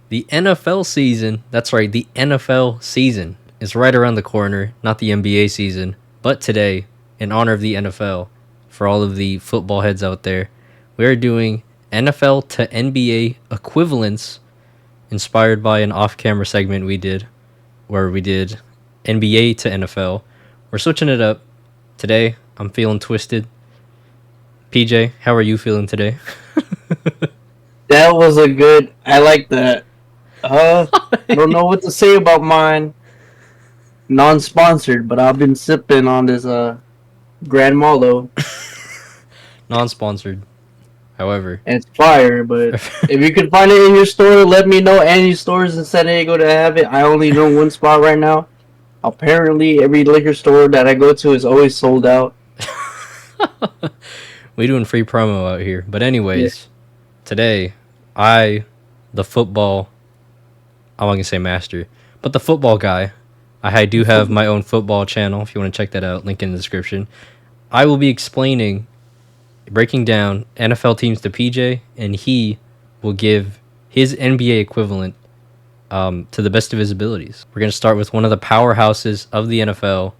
The NFL season, that's right, the NFL season is right around the corner, not the NBA season. But today, in honor of the NFL, for all of the football heads out there, we are doing NFL to NBA equivalents inspired by an off camera segment we did where we did NBA to NFL. We're switching it up. Today, I'm feeling twisted. PJ, how are you feeling today? That was a good. I like that. I don't know what to say about mine. Non-sponsored, but I've been sipping on this Grand Malo, Non-sponsored, however. and it's fire. But if you can find it in your store, let me know. Any stores in San Diego that have it. I only know one spot right now. Apparently, every liquor store that I go to is always sold out. We doing free promo out here. But anyways, Yeah. today, the football, I'm not going to say master, but the football guy, I do have my own football channel. If you want to check that out, link in the description. I will be breaking down NFL teams to PJ, and he will give his NBA equivalent to the best of his abilities. We're going to start with one of the powerhouses of the NFL,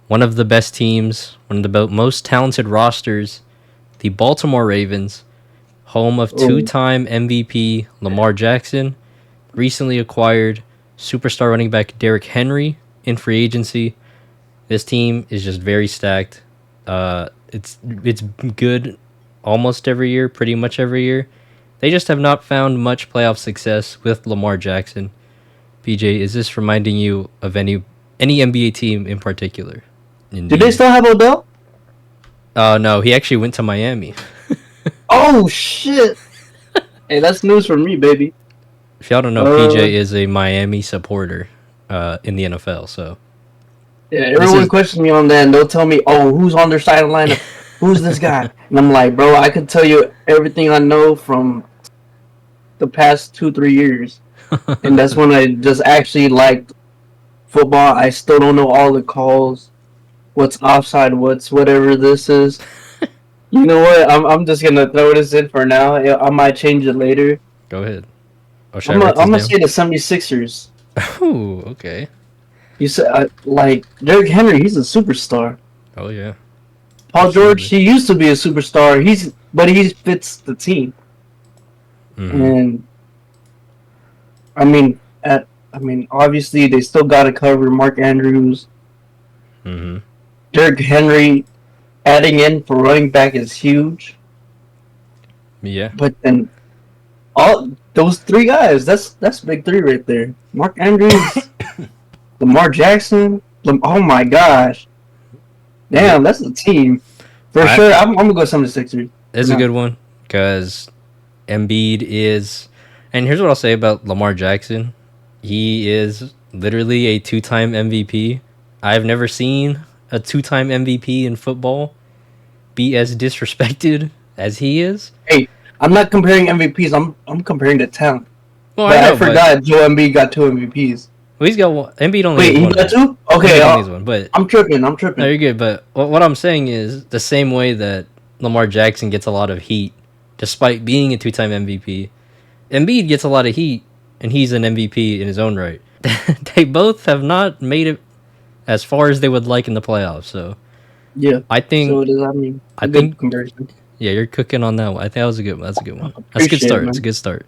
one of the best teams, one of the most talented rosters, the Baltimore Ravens, home of two-time MVP Lamar Jackson, recently acquired superstar running back Derrick Henry in free agency. This team is just very stacked. It's good almost every year, pretty much every year. They just have not found much playoff success with Lamar Jackson. PJ, is this reminding you of any NBA team in particular? Do they still have Odell? No, he actually went to Miami. Oh shit! Hey, that's news for me, baby. If y'all don't know, PJ is a Miami supporter in the NFL. So Yeah, everyone questions me on that, and they'll tell me, "Oh, who's on their sideline? Who's this guy?" And I'm like, "Bro, I could tell you everything I know from the past 2-3 years." And that's when I just actually liked football. I still don't know all the calls, what's offside, what's whatever this is. You know what? I'm just gonna throw this in for now. I might change it later. Go ahead. Oh, I'm gonna say the 76ers. Oh, okay. You said like Derrick Henry, he's a superstar. Oh yeah. Paul George, he used to be a superstar. But he fits the team. Mm-hmm. And I mean, obviously they still got to cover Mark Andrews. Mm-hmm. Derrick Henry adding in for running back is huge. Yeah. But then all those three guys, that's big three right there. Mark Andrews, Lamar Jackson. Oh my gosh. Damn, that's a team. For sure, I'm going to go 76ers. It's a good one because Embiid is... And here's what I'll say about Lamar Jackson. He is literally a two-time MVP. I've never seen a two-time MVP in football be as disrespected as he is. Hey, I'm not comparing MVPs. I'm comparing the talent. Well, I forgot Joe Embiid got 2 MVPs. Well, he's got one. Embiid only Wait, has he one. got 2? Okay, one, but I'm tripping. no, you're good. But what I'm saying is the same way that Lamar Jackson gets a lot of heat, despite being a two-time MVP, Embiid gets a lot of heat, and he's an MVP in his own right. They both have not made it as far as they would like in the playoffs. So yeah, I think. So does that mean? I think comparison. Yeah, you're cooking on that one. I think that was a good one. That's a good one. That's a Appreciate good start. it, It's a good start.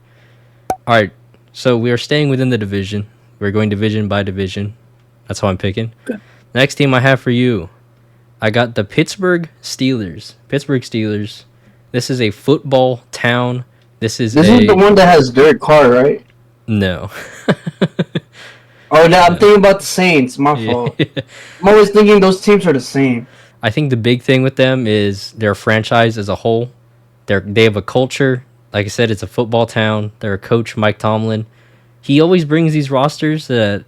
All right, so we are staying within the division. We're going division by division. That's how I'm picking. Okay. Next team I have for you, I got the Pittsburgh Steelers. Pittsburgh Steelers. This is a football town. This is the one that has Derek Carr, right? No. Oh, no, I'm thinking about the Saints. My fault. I'm always thinking those teams are the same. I think the big thing with them is their franchise as a whole. They have a culture. Like I said, it's a football town. Their coach, Mike Tomlin, he always brings these rosters that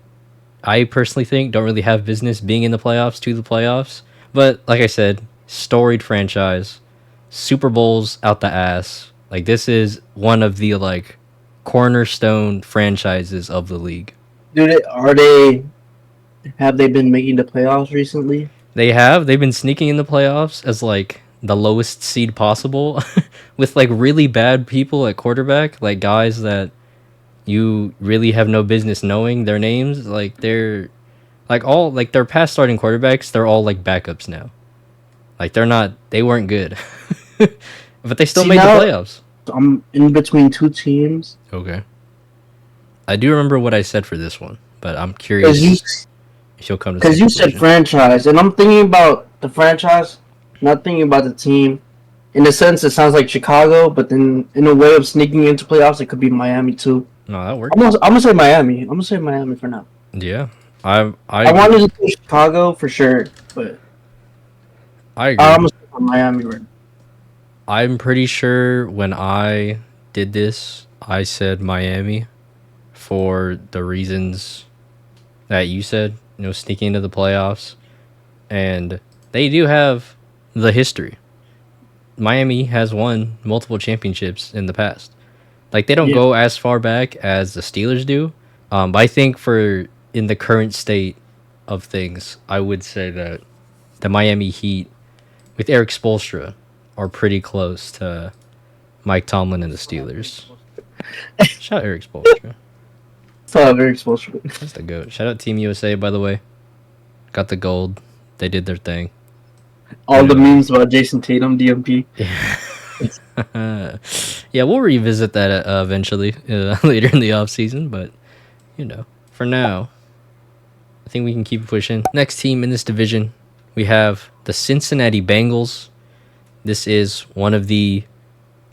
I personally think don't really have business being in the playoffs to the playoffs. But like I said, storied franchise, Super Bowls out the ass. Like this is one of the like cornerstone franchises of the league. Dude, have they been making the playoffs recently? They have. They've been sneaking in the playoffs as like the lowest seed possible with like really bad people at quarterback, like guys that you really have no business knowing their names. Like they're like all like their past starting quarterbacks, they're all like backups now. Like they weren't good, but they still See, made the now playoffs. I'm in between two teams. Okay, I do remember what I said for this one, but I'm Because you, curious if you'll come to the cause same you said conclusion. franchise, and I'm thinking about the franchise, not thinking about the team. In a sense, it sounds like Chicago, but then in a way of sneaking into playoffs, it could be Miami too. No, that I'm works. gonna, I'm gonna say Miami. I'm gonna say Miami for now. Yeah, I I wanted agree. to say Chicago for sure, but I I'm agree. gonna say Miami right now. I'm pretty sure when I did this, I said Miami for the reasons that you said, sneaking into the playoffs. And they do have the history. Miami has won multiple championships in the past. Like, they don't Yeah, go as far back as the Steelers do. But I think for in the current state of things, I would say that the Miami Heat with Eric Spoelstra are pretty close to Mike Tomlin and the Steelers. Shout out Eric Spoelstra. it's all very exposure. That's the goat. Shout out Team USA, by the way. Got the gold. They did their thing. All the memes about Jason Tatum, DMP. Yeah. Yeah, we'll revisit that eventually later in the offseason, but for now, I think we can keep pushing. Next team in this division, we have the Cincinnati Bengals. This is one of the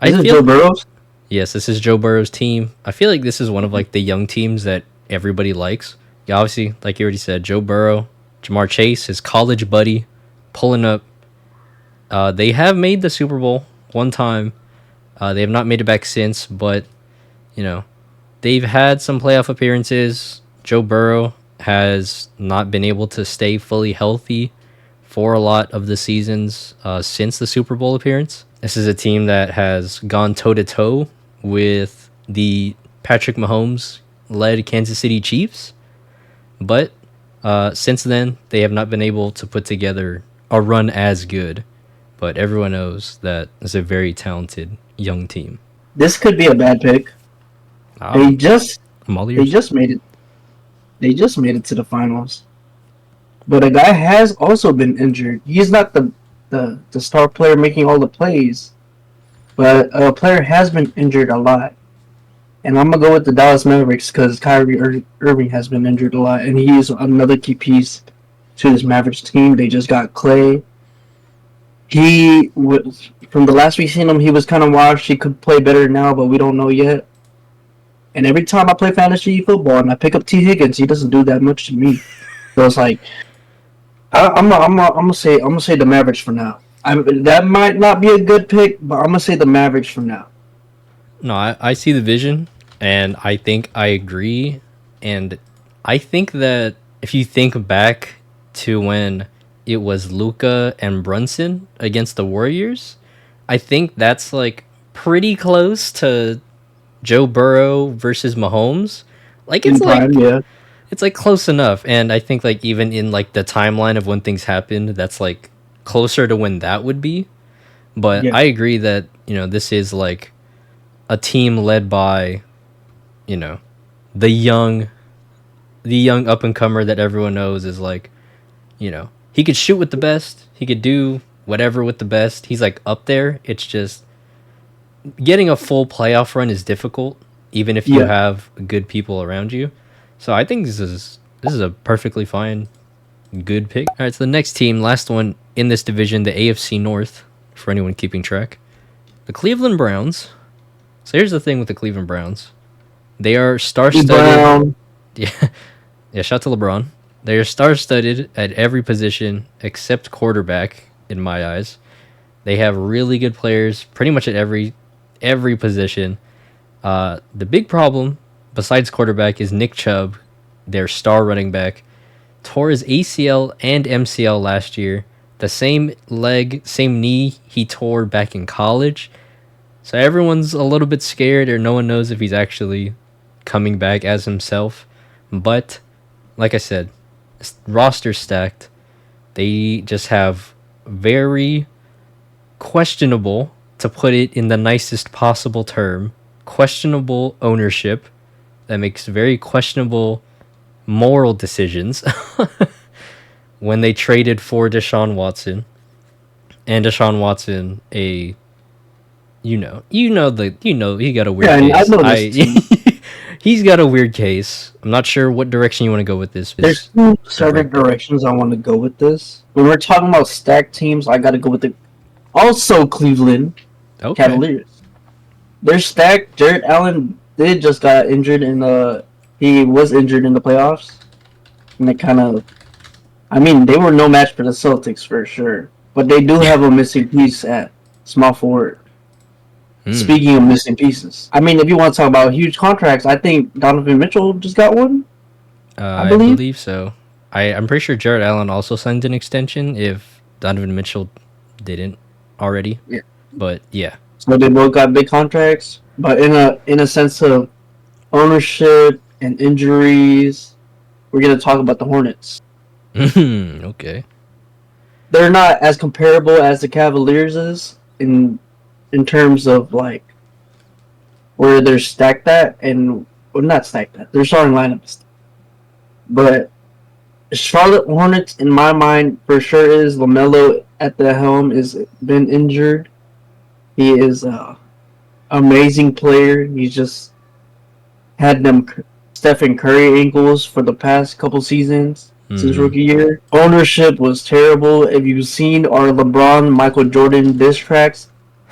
Is it Joe Burrows? Yes, this is Joe Burrow's team. I feel like this is one of like the young teams that everybody likes. Yeah, obviously, like you already said, Joe Burrow, Jamar Chase, his college buddy, pulling up. They have made the Super Bowl one time. They have not made it back since, but they've had some playoff appearances. Joe Burrow has not been able to stay fully healthy for a lot of the seasons since the Super Bowl appearance. This is a team that has gone toe to toe with the Patrick Mahomes led Kansas City Chiefs, but since then they have not been able to put together a run as good. But everyone knows that it's a very talented young team. This could be a bad pick. Um, They just I'm all they ears. just made it. They just made it to the finals. But a guy has also been injured. He's not the star player making all the plays, but a player has been injured a lot. And I'm gonna go with the Dallas Mavericks because Kyrie Irving has been injured a lot, and he's another key piece to this Mavericks team. They just got Clay. He was from the last we seen him. He was kind of washed. He could play better now, but we don't know yet. And every time I play fantasy football and I pick up T Higgins, he doesn't do that much to me. So it's like I'm gonna say the Mavericks for now. That might not be a good pick, but I'm gonna say the Mavericks for now. No, I see the vision, and I think I agree. And I think that if you think back to when it was Luka and Brunson against the Warriors, I think that's like pretty close to Joe Burrow versus Mahomes. Like In prime, yeah. it's like close enough, and I think like even in like the timeline of when things happened, that's like closer to when that would be. But Yeah. I agree that this is like a team led by you know the young up and comer that everyone knows is like he could shoot with the best, he could do whatever with the best, he's like up there. It's just getting a full playoff run is difficult even if you Yeah. have good people around you. So I think this is a perfectly fine good pick. All right, so the next team, last one in this division, the AFC North, for anyone keeping track, the Cleveland Browns. So here's the thing with the Cleveland Browns. They are star-studded. Brown. Yeah, yeah. Shout to LeBron. They are star-studded at every position except quarterback, in my eyes. They have really good players pretty much at every position. The big problem, besides quarterback, is Nick Chubb, their star running back, tore his ACL and MCL last year. The same leg, same knee he tore back in college. So everyone's a little bit scared, or no one knows if he's actually coming back as himself. But, like I said, roster stacked. They just have very questionable, to put it in the nicest possible term, questionable ownership. that makes very questionable moral decisions when they traded for Deshaun Watson. And Deshaun Watson, he got a weird case. I know this team. He's got a weird case. I'm not sure what direction you want to go with this. There's two certain directions I want to go with this. When we're talking about stacked teams, I got to go with the also Cleveland Cavaliers. They're stacked. Jared Allen just got injured he was injured in the playoffs. And they were no match for the Celtics for sure. But they do have a missing piece at small forward. Speaking of missing pieces, if you want to talk about huge contracts, I think Donovan Mitchell just got one. I believe so. I'm pretty sure Jared Allen also signed an extension if Donovan Mitchell didn't already. Yeah. But yeah. So they both got big contracts, but in a sense of ownership and injuries, we're gonna talk about the Hornets. Okay. They're not as comparable as the Cavaliers is in terms of like where they're stacked at not stacked at. Their starting lineup is stacked. But Charlotte Hornets, in my mind, for sure is LaMelo at the helm is been injured. He is an amazing player. He's just had them Stephen Curry ankles for the past couple seasons since rookie year. Ownership was terrible. If you've seen our LeBron, Michael Jordan diss tracks,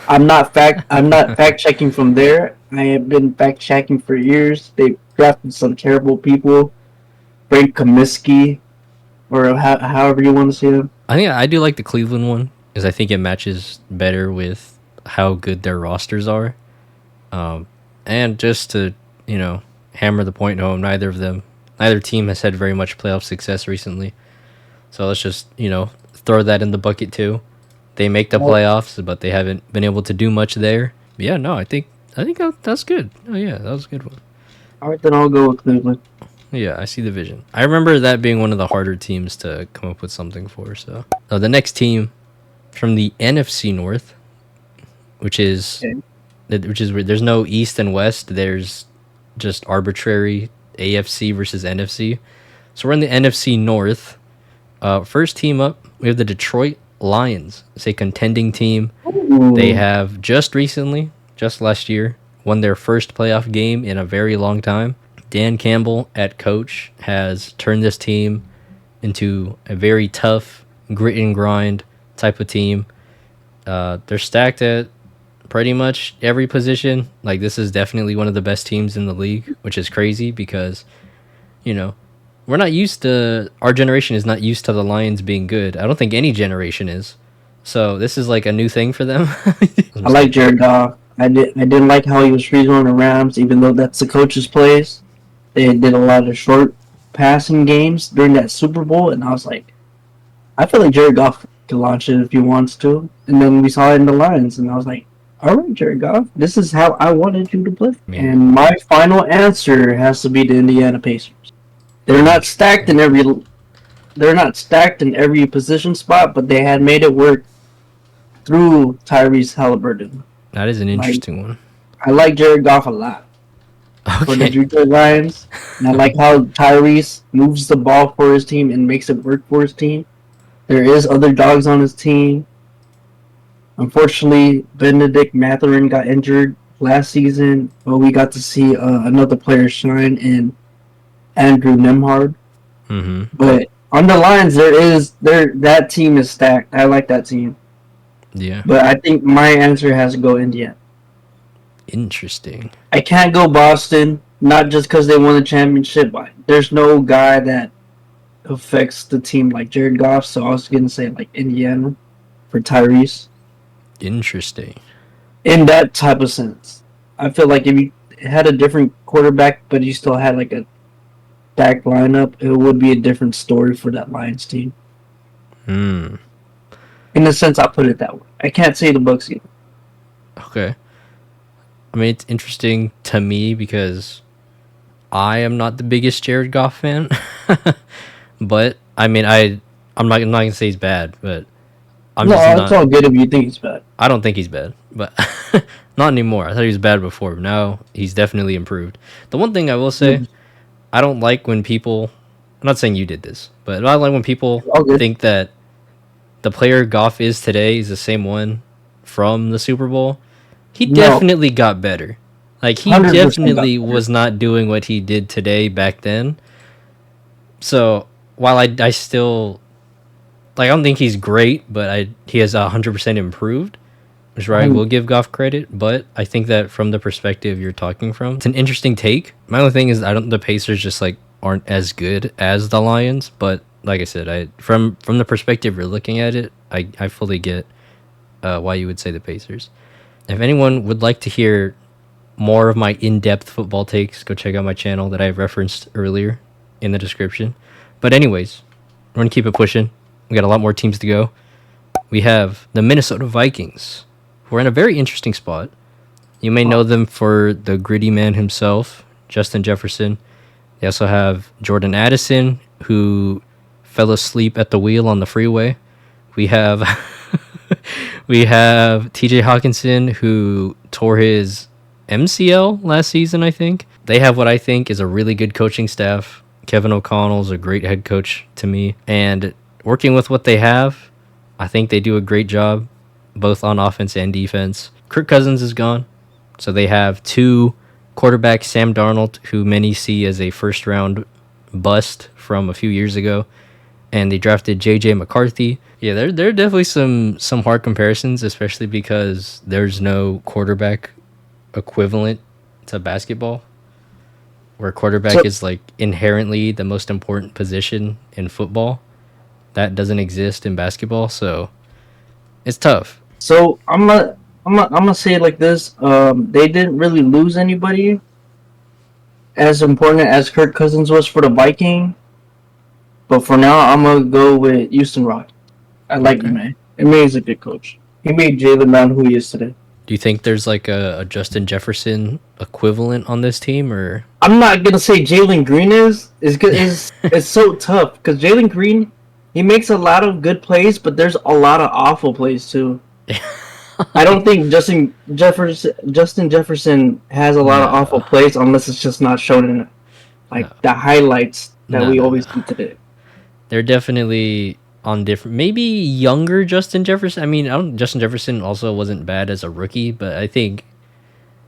I'm not fact checking from there. I have been fact checking for years. They drafted some terrible people. Frank Kaminsky, or however you want to say him. I think I do like the Cleveland one because I think it matches better with how good their rosters are. And just to hammer the point home, neither team has had very much playoff success recently. So let's just throw that in the bucket too. They make the playoffs, but they haven't been able to do much there. But yeah, no, I think that's good. Oh yeah, that was a good one. All right, then I'll go with Cleveland. Yeah, I see the vision. I remember that being one of the harder teams to come up with something for. So the next team from the NFC North, which is where there's no East and West. There's just arbitrary AFC versus NFC. So we're in the NFC North. First team up, we have the Detroit Lions. It's a contending team. Ooh. They have just last year, won their first playoff game in a very long time. Dan Campbell at coach has turned this team into a very tough, grit and grind type of team. They're stacked at pretty much every position. Like, this is definitely one of the best teams in the league, which is crazy because, we're not used to, our generation is not used to the Lions being good. I don't think any generation is. So this is like a new thing for them. I like Jared Goff. I didn't like how he was freezing on the Rams, even though that's the coach's plays. They did a lot of short passing games during that Super Bowl, and I was like, I feel like Jared Goff can launch it if he wants to. And then we saw it in the Lions, and I was like, all right, Jared Goff, this is how I wanted you to play. Yeah. And my final answer has to be the Indiana Pacers. They're not stacked in every position spot, but they had made it work through Tyrese Halliburton. That is an interesting one. I like Jared Goff a lot. Okay. For the Detroit Lions. And I like how Tyrese moves the ball for his team and makes it work for his team. There is other dogs on his team. Unfortunately, Benedict Mathurin got injured last season, but we got to see another player shine in Andrew Nemhard. Mm-hmm. But on the Lions, that team is stacked. I like that team. Yeah. But I think my answer has to go Indiana. Interesting. I can't go Boston, not just because they won the championship. There's no guy that affects the team like Jared Goff, so I was going to say like Indiana for Tyrese. Interesting. In that type of sense. I feel like if you had a different quarterback, but you still had like a stacked lineup, it would be a different story for that Lions team. In a sense, I put it that way. I can't say the Bucs either. Okay. I mean, it's interesting to me because I am not the biggest Jared Goff fan. But, I mean, I'm not going to say he's bad, but it's all good if you think he's bad. I don't think he's bad, but Not anymore. I thought he was bad before, but now he's definitely improved. The one thing I will say, I don't like when people, I'm not saying you did this, but I don't like when people think that the player Goff is today is the same one from the Super Bowl. He definitely got better. Like, he definitely was not doing what he did today back then. So, while I still, like, I don't think he's great, but he has 100% improved, which is where I will give Goff credit. But I think that from the perspective you're talking from, it's an interesting take. My only thing is the Pacers just, like, aren't as good as the Lions. But, like I said, from the perspective you're looking at it, I fully get why you would say the Pacers. If anyone would like to hear more of my in-depth football takes, go check out my channel that I referenced earlier in the description. But anyways, we're going to keep it pushing. We got a lot more teams to go. We have the Minnesota Vikings, who are in a very interesting spot. You may know them for the gritty man himself, Justin Jefferson. They also have Jordan Addison, who fell asleep at the wheel on the freeway. We have TJ Hawkinson, who tore his MCL last season, I think. They have what I think is a really good coaching staff. Kevin O'Connell's a great head coach to me. And working with what they have, I think they do a great job, both on offense and defense. Kirk Cousins is gone. So they have two quarterbacks, Sam Darnold, who many see as a first-round bust from a few years ago. And they drafted J.J. McCarthy. Yeah, there are definitely some hard comparisons, especially because there's no quarterback equivalent to basketball, where quarterback is like inherently the most important position in football. That doesn't exist in basketball, so it's tough. So I'm gonna say it like this: they didn't really lose anybody as important as Kirk Cousins was for the Viking. But for now, I'm gonna go with Houston Rock. I like him, man. I mean, he's a good coach. He made Jalen Brown who he is today. Do you think there's like a Justin Jefferson equivalent on this team, or? I'm not gonna say Jalen Green is good. It's so tough because Jalen Green, he makes a lot of good plays, but there's a lot of awful plays too. I don't think Justin Jefferson has a lot of awful plays unless it's just not shown in the highlights that we always see today. They're definitely on different, maybe younger Justin Jefferson. I mean, Justin Jefferson also wasn't bad as a rookie, but I think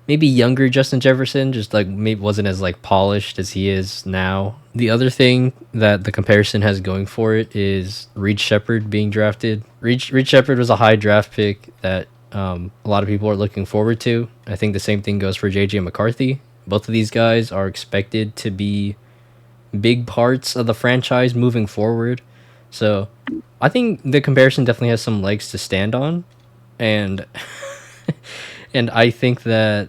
maybe younger Justin Jefferson just like maybe wasn't as like polished as he is now. The other thing that the comparison has going for it is Reed Shepherd being drafted. Reed Shepherd was a high draft pick that a lot of people are looking forward to. I think the same thing goes for J.J. McCarthy. Both of these guys are expected to be big parts of the franchise moving forward. So I think the comparison definitely has some legs to stand on. And and I think that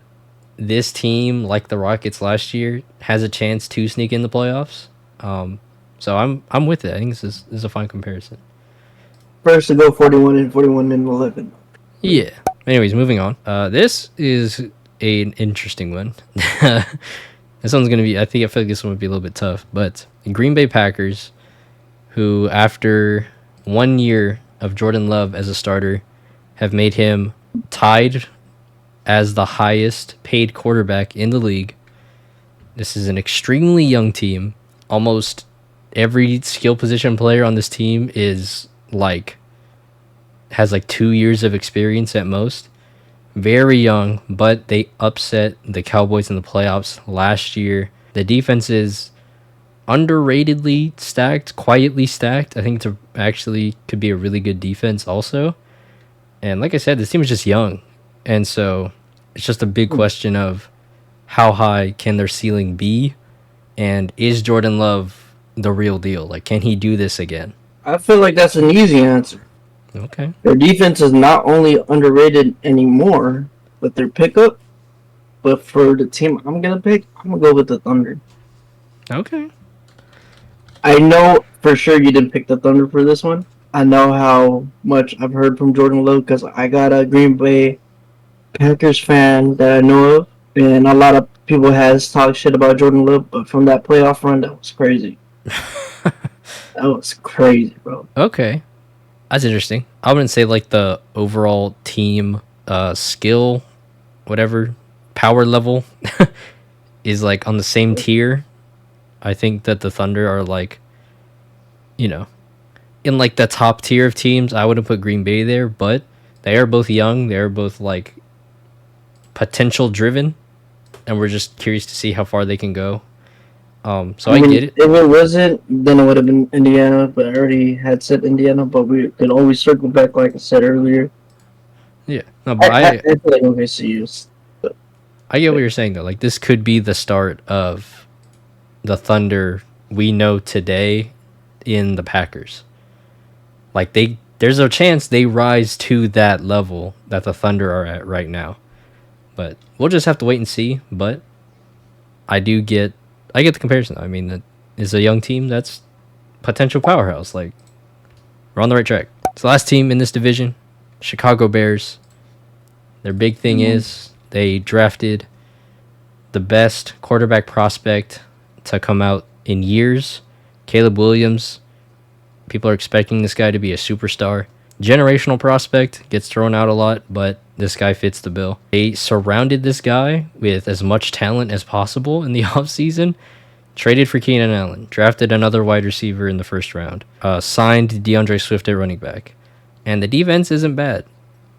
this team, like the Rockets last year, has a chance to sneak in the playoffs. So I'm with it. I think this is a fine comparison. First to go 41-11. Yeah. Anyways, moving on. This is an interesting one. This one's gonna be. I feel like this one would be a little bit tough. But the Green Bay Packers, who after 1 year of Jordan Love as a starter, have made him tied as the highest paid quarterback in the league. This is an extremely young team. Almost every skill position player on this team has 2 years of experience at most. Very young, but they upset the Cowboys in the playoffs last year. The defense is underratedly stacked, quietly stacked. I think it actually could be a really good defense also. And like I said, this team is just young. And so it's just a big question of how high can their ceiling be? And is Jordan Love the real deal? Like, can he do this again? I feel like that's an easy answer. Okay. Their defense is not only underrated anymore with their pickup, but for the team I'm going to pick, I'm going to go with the Thunder. Okay. I know for sure you didn't pick the Thunder for this one. I know how much I've heard from Jordan Love because I got a Green Bay Packers fan that I know of, and a lot of people has talked shit about Jordan Love, but from that playoff run, that was crazy. That was crazy, bro. Okay. That's interesting. I wouldn't say like the overall team skill whatever power level is like on the same tier. I think that the Thunder are like, in like the top tier of teams. I wouldn't put Green Bay there, but they are both young. They are both like potential driven, and we're just curious to see how far they can go. So I get it. If it wasn't, then it would have been Indiana. But I already had said Indiana. But we could always circle back, like I said earlier. Yeah, no, but I feel like OKC I get what you're saying though. Like this could be the start of the Thunder we know today in the Packers. Like there's a chance they rise to that level that the Thunder are at right now. But we'll just have to wait and see. But I get the comparison. I mean, that is a young team that's potential powerhouse. Like we're on the right track. It's the last team in this division, Chicago Bears. Their big thing is they drafted the best quarterback prospect to come out in years, Caleb Williams. People are expecting this guy to be a superstar. Generational prospect, gets thrown out a lot, but this guy fits the bill. They surrounded this guy with as much talent as possible in the offseason. Traded for Keenan Allen. Drafted another wide receiver in the first round. Signed DeAndre Swift at running back. And the defense isn't bad.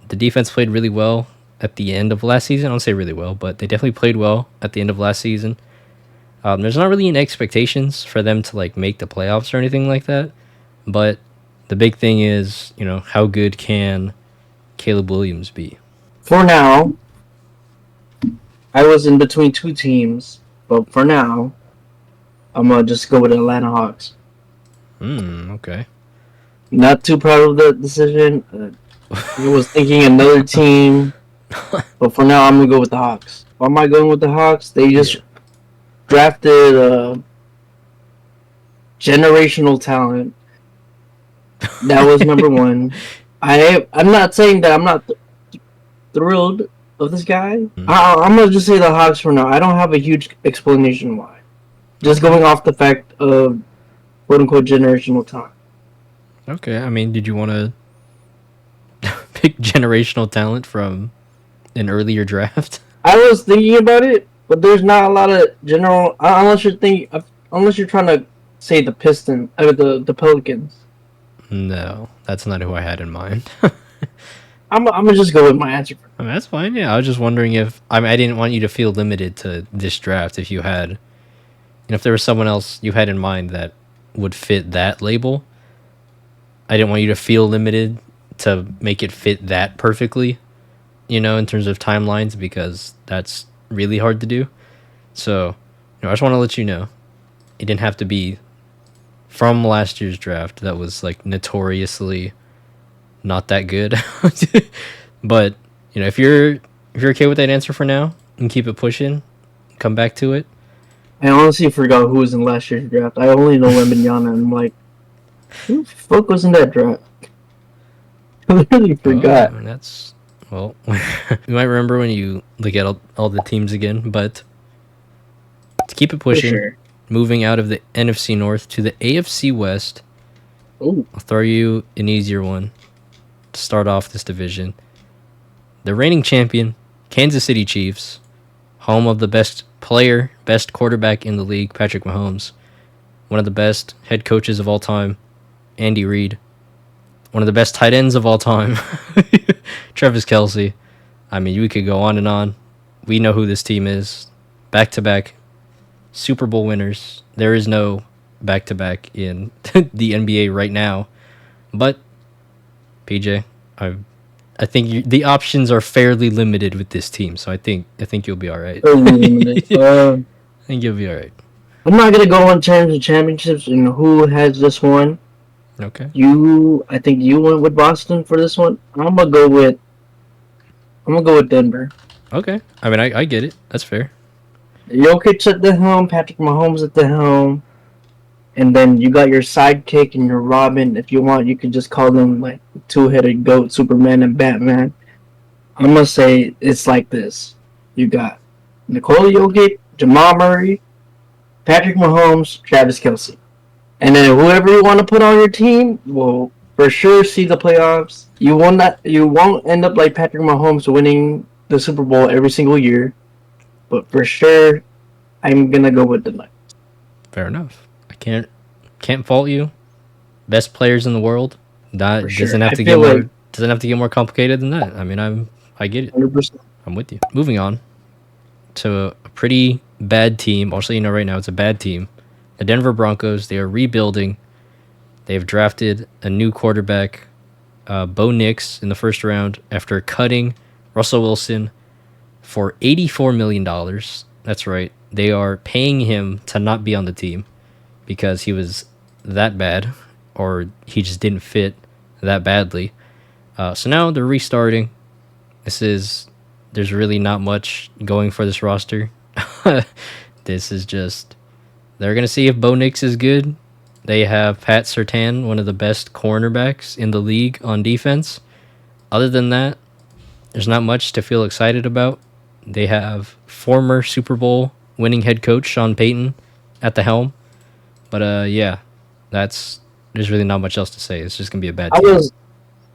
The defense played really well at the end of last season. I don't say really well, but they definitely played well at the end of last season. There's not really any expectations for them to like make the playoffs or anything like that. But the big thing is, how good can Caleb Williams be? For now, I was in between two teams, but for now, I'm going to just go with Atlanta Hawks. Okay. Not too proud of the decision. I was thinking another team, but for now, I'm going to go with the Hawks. Why am I going with the Hawks? They just drafted generational talent. That was number one. I'm not saying that I'm not thrilled of this guy. I'm going to just say the Hawks for now. I don't have a huge explanation why. Just going off the fact of quote-unquote generational talent. Okay, I mean, did you want to pick generational talent from an earlier draft? I was thinking about it, but there's not a lot of general unless you're trying to say the Pistons or the Pelicans. No, that's not who I had in mind. I'm gonna just go with my answer. I mean, that's fine. Yeah, I was just wondering if I didn't want you to feel limited to this draft. If you had, if there was someone else you had in mind that would fit that label, I didn't want you to feel limited to make it fit that perfectly, in terms of timelines, because that's really hard to do. So, I just want to let you know, it didn't have to be from last year's draft that was like notoriously not that good. But, if you're okay with that answer for now and keep it pushing, come back to it. I honestly forgot who was in last year's draft. I only know Wembanyama, and I'm like, who the fuck was in that draft? I literally forgot. You might remember when you look at all the teams again, but to keep it pushing, moving out of the NFC North to the AFC West. Ooh. I'll throw you an easier one to start off this division. The reigning champion, Kansas City Chiefs, home of the best player, best quarterback in the league, Patrick Mahomes, one of the best head coaches of all time, Andy Reid, one of the best tight ends of all time, Travis Kelce. I mean, we could go on and on. We know who this team is. Back-to-back Super Bowl winners. There is no back-to-back in the NBA right now. But, PJ, I think the options are fairly limited with this team, so I think you'll be all right. I think you'll be all right. I'm not gonna go in terms of championships and who has this one. Okay. I think you went with Boston for this one. I'm gonna go with Denver. Okay. I mean, I get it. That's fair. Jokic at the helm, Patrick Mahomes at the helm, and then you got your sidekick and your Robin. If you want, you could just call them like two-headed goat, Superman and Batman. I'm gonna say it's like this: you got Nikola Jokic, Jamal Murray, Patrick Mahomes, Travis Kelce, and then whoever you want to put on your team will for sure see the playoffs. You won't end up like Patrick Mahomes winning the Super Bowl every single year, but for sure, I'm gonna go with the Niners. Fair enough. I can't fault you. Best players in the world. That For sure. doesn't have I to feel get like more doesn't have to get more complicated than that. I mean, I get it. 100%. I'm with you. Moving on to a pretty bad team. I'll let you know right now, it's a bad team. The Denver Broncos. They are rebuilding. They've drafted a new quarterback, Bo Nix, in the first round after cutting Russell Wilson for $84 million. That's right. They are paying him to not be on the team because he was that bad, or he just didn't fit that badly. So now they're restarting. There's really not much going for this roster. This is just, they're going to see if Bo Nix is good. They have Pat Surtain, one of the best cornerbacks in the league on defense. Other than that, there's not much to feel excited about. They have former Super Bowl winning head coach Sean Payton at the helm. But yeah, there's really not much else to say. It's just gonna be a bad team.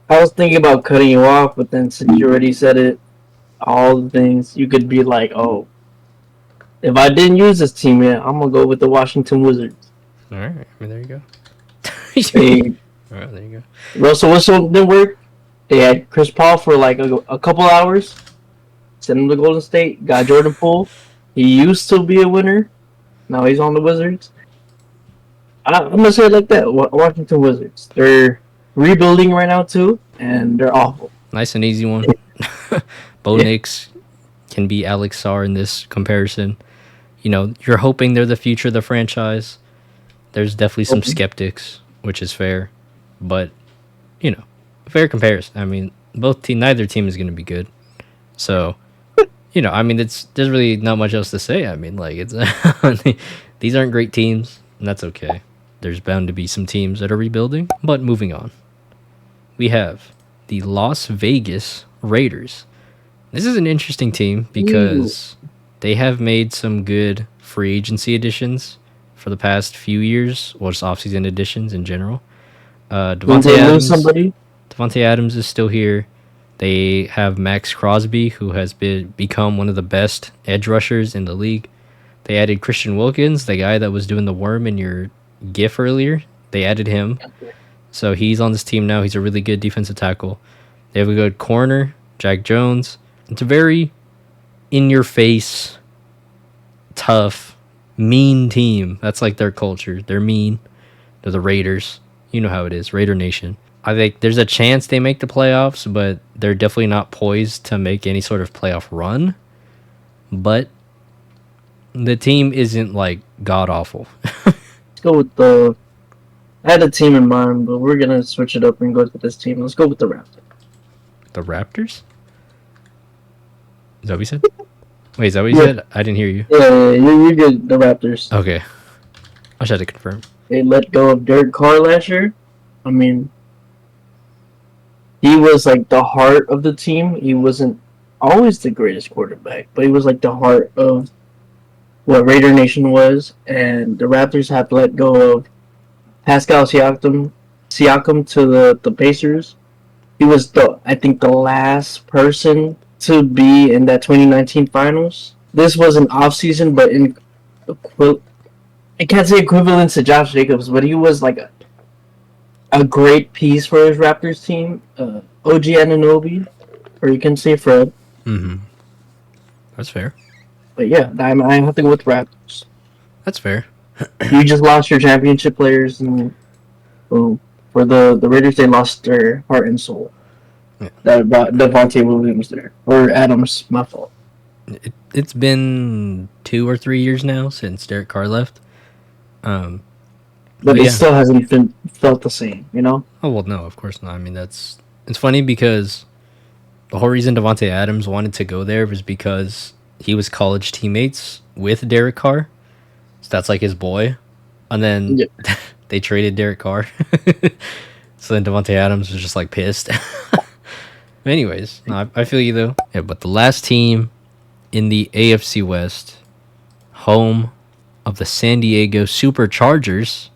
I was thinking about cutting you off, but then since you already said it, all the things you could be like, oh, if I didn't use this team yet, I'm gonna go with the Washington Wizards. All right, I mean, there you go. Hey, All right, there you go. Russell Wilson didn't work. They had Chris Paul for like a couple hours. Sent him to Golden State. Got Jordan Poole. He used to be a winner. Now he's on the Wizards. I'm gonna say it like that. Washington Wizards. They're rebuilding right now too, and they're awful. Nice and easy one. Bo Nix can be Alex Sarr in this comparison. You know, you're hoping they're the future of the franchise. There's definitely some skeptics, which is fair, but you know, fair comparison. I mean, neither team is going to be good. So, you know, I mean, there's really not much else to say. I mean, like, it's these aren't great teams, and that's okay. There's bound to be some teams that are rebuilding. But moving on, we have the Las Vegas Raiders. This is an interesting team because they have made some good free agency additions for the past few years, or just offseason additions in general. Devontae Adams is still here. They have Max Crosby, who has become one of the best edge rushers in the league. They added Christian Wilkins, the guy that was doing the worm in your GIF earlier. They added him. So he's on this team now. He's a really good defensive tackle. They have a good corner, Jack Jones. It's a very in-your-face, tough, mean team. That's like their culture. They're mean. They're the Raiders. You know how it is, Raider Nation. I think there's a chance they make the playoffs, but they're definitely not poised to make any sort of playoff run. But the team isn't like god awful. Let's go with I had a team in mind, but we're gonna switch it up and go with this team. Let's go with the Raptors. The Raptors? Is that what you said? Wait, is that what you said? I didn't hear you. Yeah, you're good. The Raptors. Okay. I just had to confirm. They let go of Derek Carr last year. I mean, he was like the heart of the team. He wasn't always the greatest quarterback, but he was like the heart of what Raider Nation was. And the Raptors have let go of Pascal Siakam to the Pacers. He was I think the last person to be in that 2019 finals. This was an offseason, but I can't say equivalent to Josh Jacobs, but he was like a great piece for his Raptors team. OG Anunoby, or you can say Fred. Mm-hmm. That's fair. But yeah, I have to go with Raptors. That's fair. You just lost your championship players, and boom. For the Raiders, they lost their heart and soul. Yeah. That brought Devontae Williams there. Or Adams, my fault. It's been 2 or 3 years now since Derek Carr left. But it still hasn't felt the same, you know? Oh, well, no, of course not. I mean, it's funny because the whole reason Devontae Adams wanted to go there was because he was college teammates with Derek Carr. So that's like his boy. And then they traded Derek Carr. So then Devontae Adams was just like pissed. Anyways, no, I feel you though. Yeah, but the last team in the AFC West, home of the San Diego Superchargers,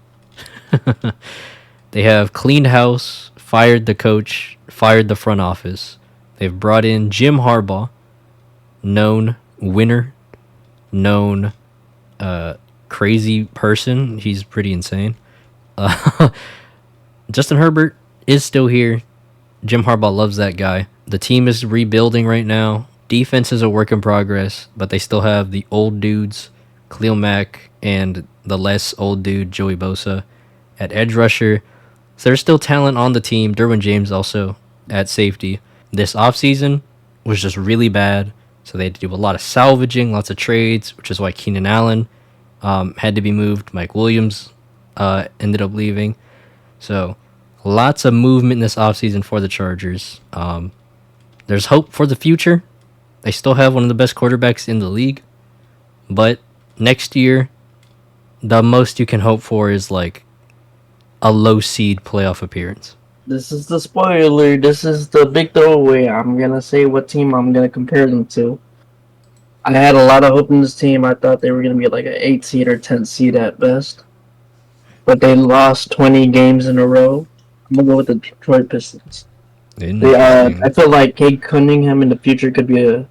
they have cleaned house, fired the coach, fired the front office. They've brought in Jim Harbaugh, known winner, known crazy person. He's pretty insane. Justin Herbert is still here. Jim Harbaugh loves that guy. The team is rebuilding right now. Defense is a work in progress, but they still have the old dudes, Khalil Mack, and the less old dude, Joey Bosa, at edge rusher. So there's still talent on the team. Derwin James also at safety. This offseason was just really bad. So they had to do a lot of salvaging, lots of trades, which is why Keenan Allen had to be moved. Mike Williams ended up leaving. So lots of movement this offseason for the Chargers. There's hope for the future. They still have one of the best quarterbacks in the league. But next year, the most you can hope for is like a low seed playoff appearance. This is the spoiler. This is the big throwaway. I'm going to say what team I'm going to compare them to. I had a lot of hope in this team. I thought they were going to be like an 8 seed or 10 seed at best. But they lost 20 games in a row. I'm going to go with the Detroit Pistons. I feel like Cade Cunningham in the future could be a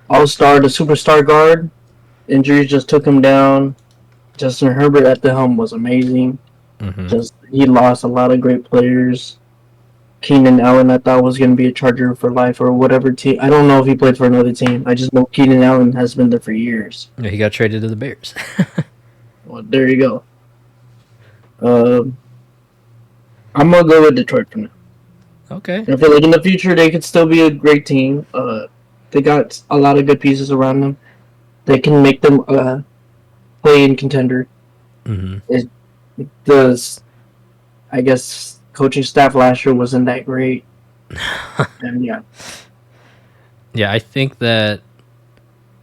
all-star, the superstar guard. Injuries just took him down. Justin Herbert at the helm was amazing. He lost a lot of great players. Keenan Allen, I thought was going to be a Charger for life or whatever team. I don't know if he played for another team. I just know Keenan Allen has been there for years. Yeah, he got traded to the Bears. Well, there you go. I'm going to go with Detroit for now. Okay. I feel like in the future they could still be a great team. They got a lot of good pieces around them. They can make them play in contender. I guess coaching staff last year wasn't that great. And yeah,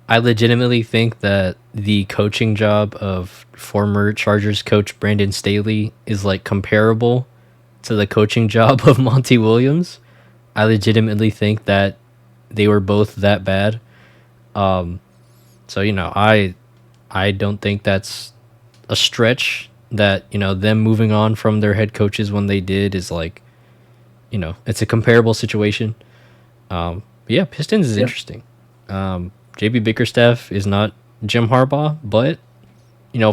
I legitimately think that the coaching job of former Chargers coach Brandon Staley is like comparable to the coaching job of Monty Williams. I legitimately think that they were both that bad. So, I don't think that's a stretch that, them moving on from their head coaches when they did is like, it's a comparable situation. Yeah, Pistons is interesting. JB Bickerstaff is not Jim Harbaugh, but,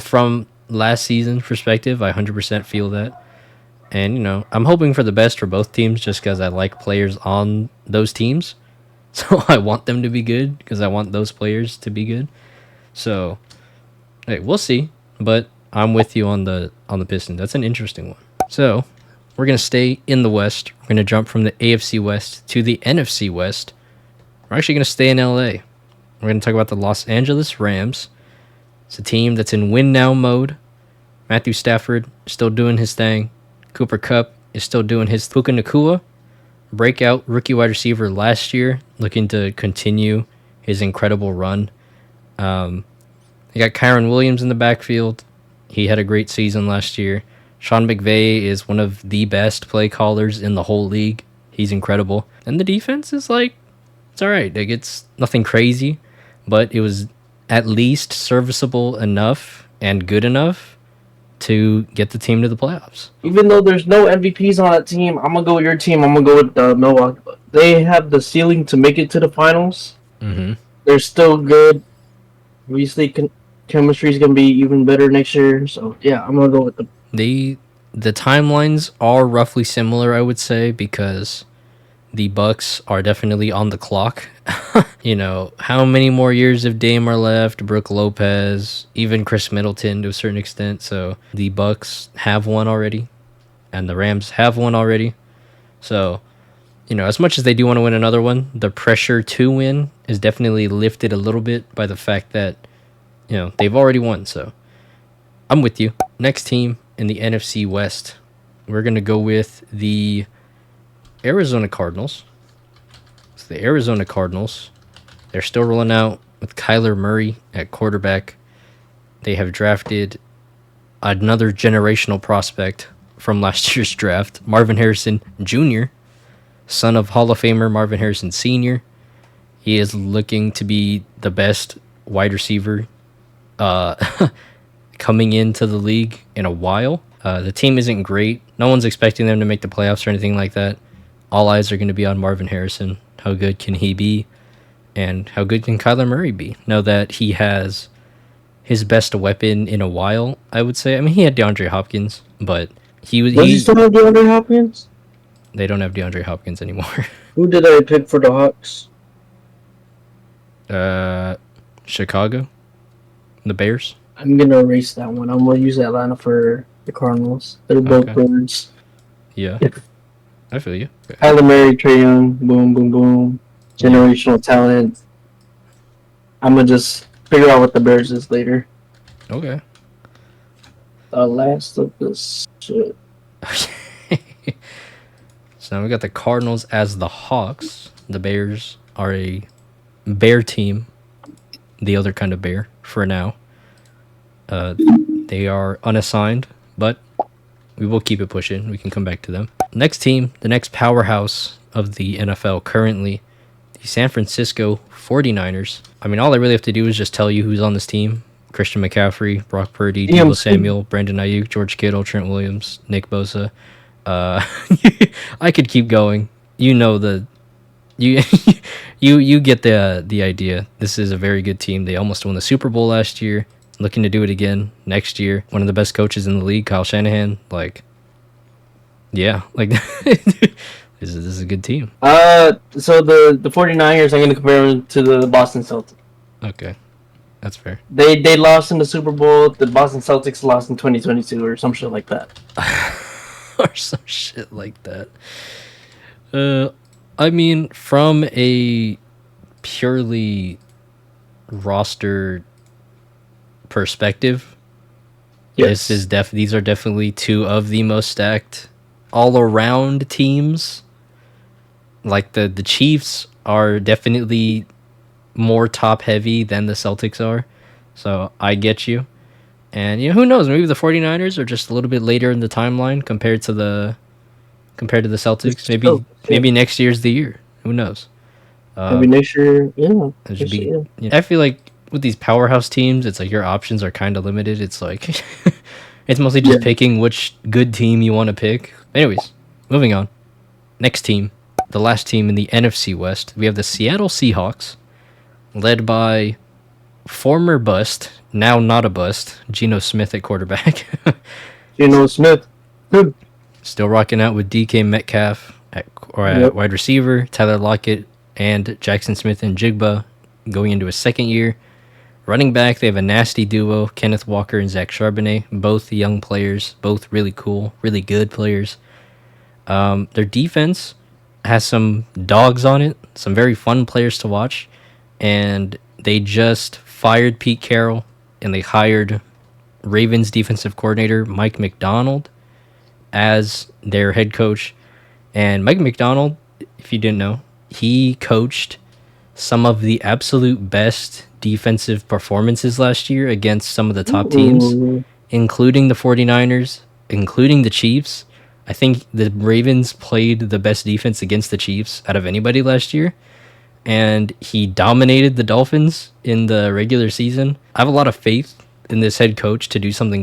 from last season's perspective, I 100% feel that. And, I'm hoping for the best for both teams just because I like players on those teams. So I want them to be good because I want those players to be good. So, hey, we'll see. But I'm with you on the Pistons. That's an interesting one. So we're going to stay in the West. We're going to jump from the AFC West to the NFC West. We're actually going to stay in LA. We're going to talk about the Los Angeles Rams. It's a team that's in win now mode. Matthew Stafford is still doing his thing. Cooper Kupp is still doing his Puka Nacua. Breakout rookie wide receiver last year, looking to continue his incredible run. You got Kyron Williams in the backfield. He had a great season last year. Sean McVay is one of the best play callers in the whole league. He's incredible. And the defense is it's all right. It's nothing crazy, but it was at least serviceable enough and good enough to get the team to the playoffs. Even though there's no MVPs on that team, I'm going to go with your team. I'm going to go with Milwaukee. They have the ceiling to make it to the finals. They're still good. Obviously, chemistry is going to be even better next year. So, yeah, I'm going to go with them. The timelines are roughly similar, I would say, because the Bucks are definitely on the clock. How many more years of Dame are left? Brooke Lopez, even Chris Middleton to a certain extent. So the Bucks have one already, and the Rams have one already. So, as much as they do want to win another one, the pressure to win is definitely lifted a little bit by the fact that, they've already won. So I'm with you. Next team in the NFC West, we're going to go with the Arizona Cardinals. It's the Arizona Cardinals. They're still rolling out with Kyler Murray at quarterback. They have drafted another generational prospect from last year's draft, Marvin Harrison Jr., son of Hall of Famer Marvin Harrison Sr. He is looking to be the best wide receiver coming into the league in a while. The team isn't great. No one's expecting them to make the playoffs or anything like that. All eyes are going to be on Marvin Harrison. How good can he be? And how good can Kyler Murray be? Now that he has his best weapon in a while, I would say. I mean, he had DeAndre Hopkins, but Does he still have DeAndre Hopkins? They don't have DeAndre Hopkins anymore. Who did I pick for the Hawks? Chicago, the Bears. I'm gonna erase that one. I'm gonna use Atlanta for the Cardinals. They're both birds. Yeah, I feel you. Kyler Murray, Trae Young, boom, boom, boom. Generational talent. I'm gonna just figure out what the Bears is later. Okay. The last of this shit. So now we got the Cardinals as the Hawks. The Bears are a bear team. The other kind of bear for now. They are unassigned, but we will keep it pushing. We can come back to them. Next team, the next powerhouse of the NFL currently, the San Francisco 49ers. I mean, all I really have to do is just tell you who's on this team. Christian McCaffrey, Brock Purdy, Deebo Samuel, Brandon Ayuk, George Kittle, Trent Williams, Nick Bosa. I could keep going. You know you get the idea. This is a very good team. They almost won the Super Bowl last year. Looking to do it again next year. One of the best coaches in the league, Kyle Shanahan. This is a good team. So the 49ers, I'm going to compare them to the Boston Celtics. Okay. That's fair. They lost in the Super Bowl. The Boston Celtics lost in 2022 or some shit like that. Or some shit like that. I mean, from a purely roster perspective, yes. These are definitely two of the most stacked all-around teams. Like the Chiefs are definitely more top-heavy than the Celtics are. So I get you. And who knows? Maybe the 49ers are just a little bit later in the timeline compared to the Celtics. Maybe next year's the year. Who knows? Maybe next year, yeah. I feel like with these powerhouse teams, it's like your options are kind of limited. It's like it's mostly just picking which good team you want to pick. Anyways, moving on. Next team, the last team in the NFC West, we have the Seattle Seahawks, led by former bust, now not a bust, Geno Smith at quarterback. Geno Smith. Good. Still rocking out with DK Metcalf at wide receiver, Tyler Lockett, and Jackson Smith and Jigba going into his second year. Running back, they have a nasty duo, Kenneth Walker and Zach Charbonnet, both young players, both really cool, really good players. Their defense has some dogs on it, some very fun players to watch, and they just fired Pete Carroll, and they hired Ravens defensive coordinator Mike Macdonald as their head coach. And Mike Macdonald, if you didn't know, he coached some of the absolute best defensive performances last year against some of the top teams, including the 49ers, including the Chiefs. I think the Ravens played the best defense against the Chiefs out of anybody last year. And he dominated the Dolphins in the regular season. I have a lot of faith in this head coach to do something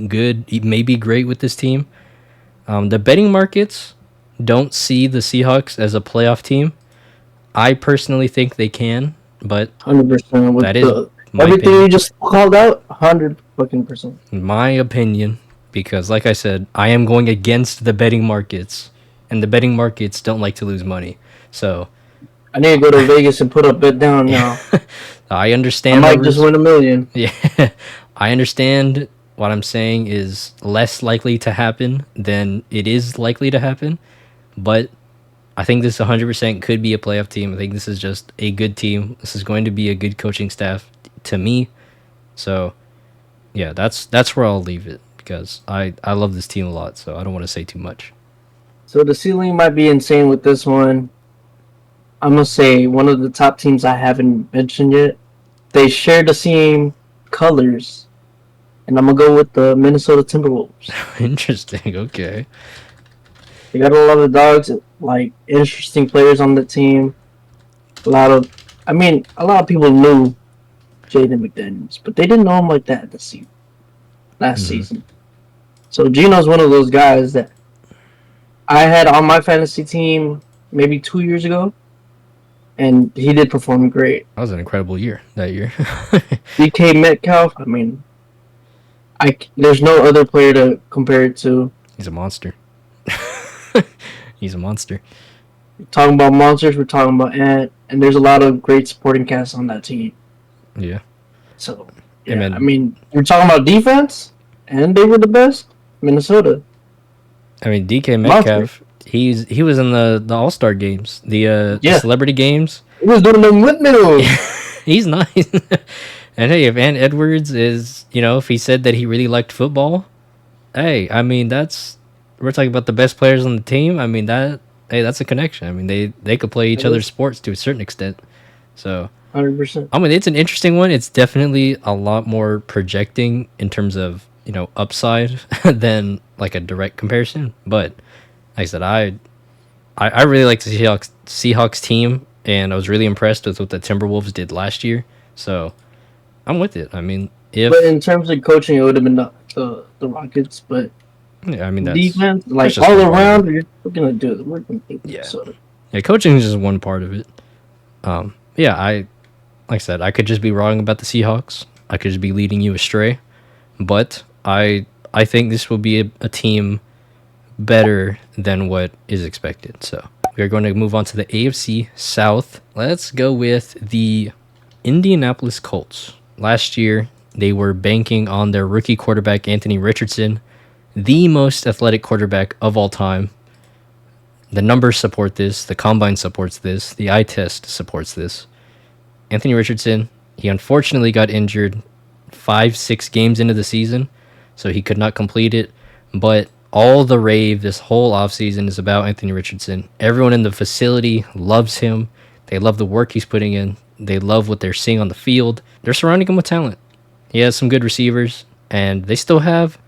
good, maybe great with this team. The betting markets don't see the Seahawks as a playoff team. I personally think they can, but 100%. That is my everything opinion. you just called out. 100%. My opinion, because like I said, I am going against the betting markets, and the betting markets don't like to lose money. So I need to go to Vegas and put a bet down now. I understand. I might just win $1 million. Yeah, I understand. What I'm saying is less likely to happen than it is likely to happen, but I think this 100% could be a playoff team. I think this is just a good team. This is going to be a good coaching staff to me. So, yeah, that's where I'll leave it because I love this team a lot, so I don't want to say too much. So the ceiling might be insane with this one. I'm going to say one of the top teams I haven't mentioned yet. They share the same colors, and I'm going to go with the Minnesota Timberwolves. Interesting, okay. They got a lot of dogs, like interesting players on the team. A lot of people knew Jaden McDaniels, but they didn't know him like that last season. So Geno's one of those guys that I had on my fantasy team maybe 2 years ago. and he did perform great. That was an incredible year that year. DK Metcalf, I mean, there's no other player to compare it to. He's a monster. He's a monster. We're talking about monsters, we're talking about Ant, and there's a lot of great supporting casts on that team. Yeah. So, I mean, we're talking about defense, and they were the best. Minnesota. I mean, DK Metcalf, he was in the All-Star games, the celebrity games. He was doing them windmills. He's nice. And hey, if Ant Edwards is, if he said that he really liked football, hey, I mean, we're talking about the best players on the team. I mean, that's a connection. I mean, they could play each other's sports to a certain extent. So 100%. I mean, it's an interesting one. It's definitely a lot more projecting in terms of, upside than like a direct comparison. But like I said, I really like the Seahawks team, and I was really impressed with what the Timberwolves did last year. So I'm with it. I mean, but in terms of coaching, it would have been the Rockets. But yeah, I mean, that's defense, like all around, we're gonna do it. We're gonna do it. Yeah, so. Yeah, coaching is just one part of it. Yeah, like I said, I could just be wrong about the Seahawks. I could just be leading you astray, but I think this will be a team better than what is expected. So we are going to move on to the AFC South. Let's go with the Indianapolis Colts. Last year, they were banking on their rookie quarterback, Anthony Richardson, the most athletic quarterback of all time. The numbers support this. The combine supports this. The eye test supports this. Anthony Richardson, he unfortunately got injured 5-6 games into the season, so he could not complete it. But all the rave this whole offseason is about Anthony Richardson. Everyone in the facility loves him. They love the work he's putting in. They love what they're seeing on the field. They're surrounding him with talent. He has some good receivers, and they still have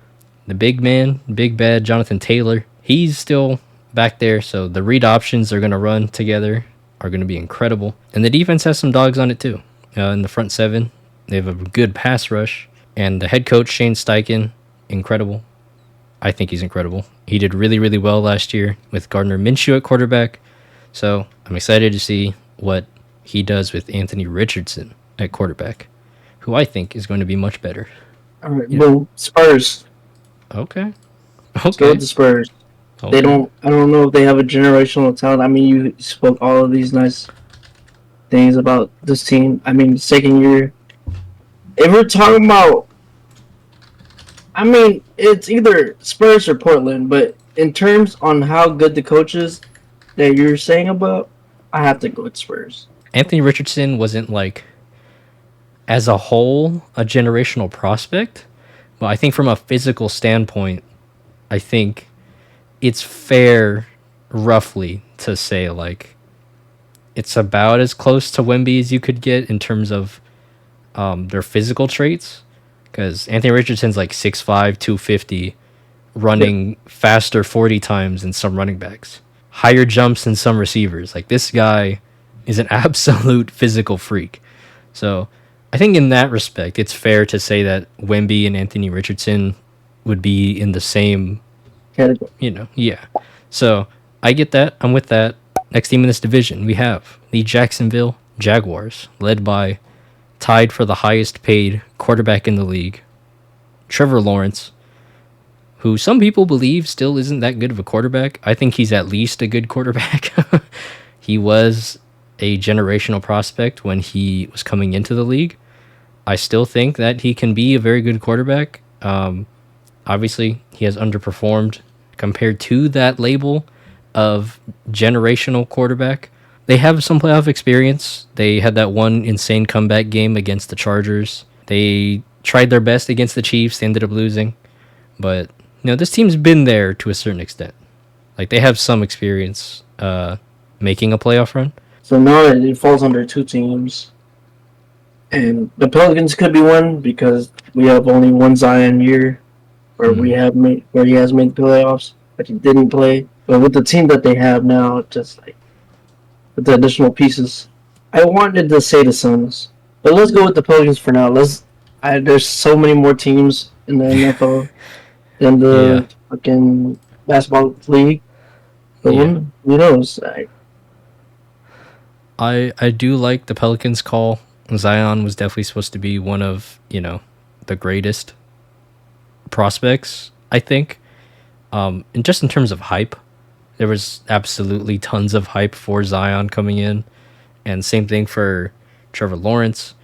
the big man, big bad Jonathan Taylor. He's still back there, so the read options are going to run together, are going to be incredible. And the defense has some dogs on it too. In the front seven, they have a good pass rush, and the head coach, Shane Steichen, incredible. I think he's incredible. He did really, really well last year with Gardner Minshew at quarterback, so I'm excited to see what he does with Anthony Richardson at quarterback, who I think is going to be much better. All right, well, Spurs. Okay. Let's go with the Spurs. Okay. I don't know if they have a generational talent. I mean, you spoke all of these nice things about this team. I mean, second year. If we're talking about, I mean, it's either Spurs or Portland, but in terms on how good the coaches that you're saying about, I have to go with Spurs. Anthony Richardson wasn't like, as a whole, a generational prospect, but I think from a physical standpoint, I think it's fair, roughly, to say like it's about as close to Wemby as you could get in terms of their physical traits. Because Anthony Richardson's like 6'5", 250, running faster 40 times than some running backs, higher jumps than some receivers. Like, this guy is an absolute physical freak. So I think in that respect, it's fair to say that Wemby and Anthony Richardson would be in the same category. Yeah. So I get that. I'm with that. Next team in this division, we have the Jacksonville Jaguars, led by, tied for the highest paid quarterback in the league, Trevor Lawrence, who some people believe still isn't that good of a quarterback. I think he's at least a good quarterback. He was a generational prospect when he was coming into the league. I still think that he can be a very good quarterback. Obviously, he has underperformed compared to that label of generational quarterback. They have some playoff experience. They had that one insane comeback game against the Chargers. They tried their best against the Chiefs. They ended up losing. But, this team's been there to a certain extent. Like, they have some experience making a playoff run. So now it falls under two teams. And the Pelicans could be one because we have only one Zion year where he has made the playoffs, but he didn't play. But with the team that they have now, just like with the additional pieces, I wanted to say the Suns, but let's go with the Pelicans for now. There's so many more teams in the NFL than the fucking basketball league. But who knows? I do like the Pelicans call. Zion was definitely supposed to be one of, the greatest prospects, I think. And just in terms of hype, there was absolutely tons of hype for Zion coming in. And same thing for Trevor Lawrence.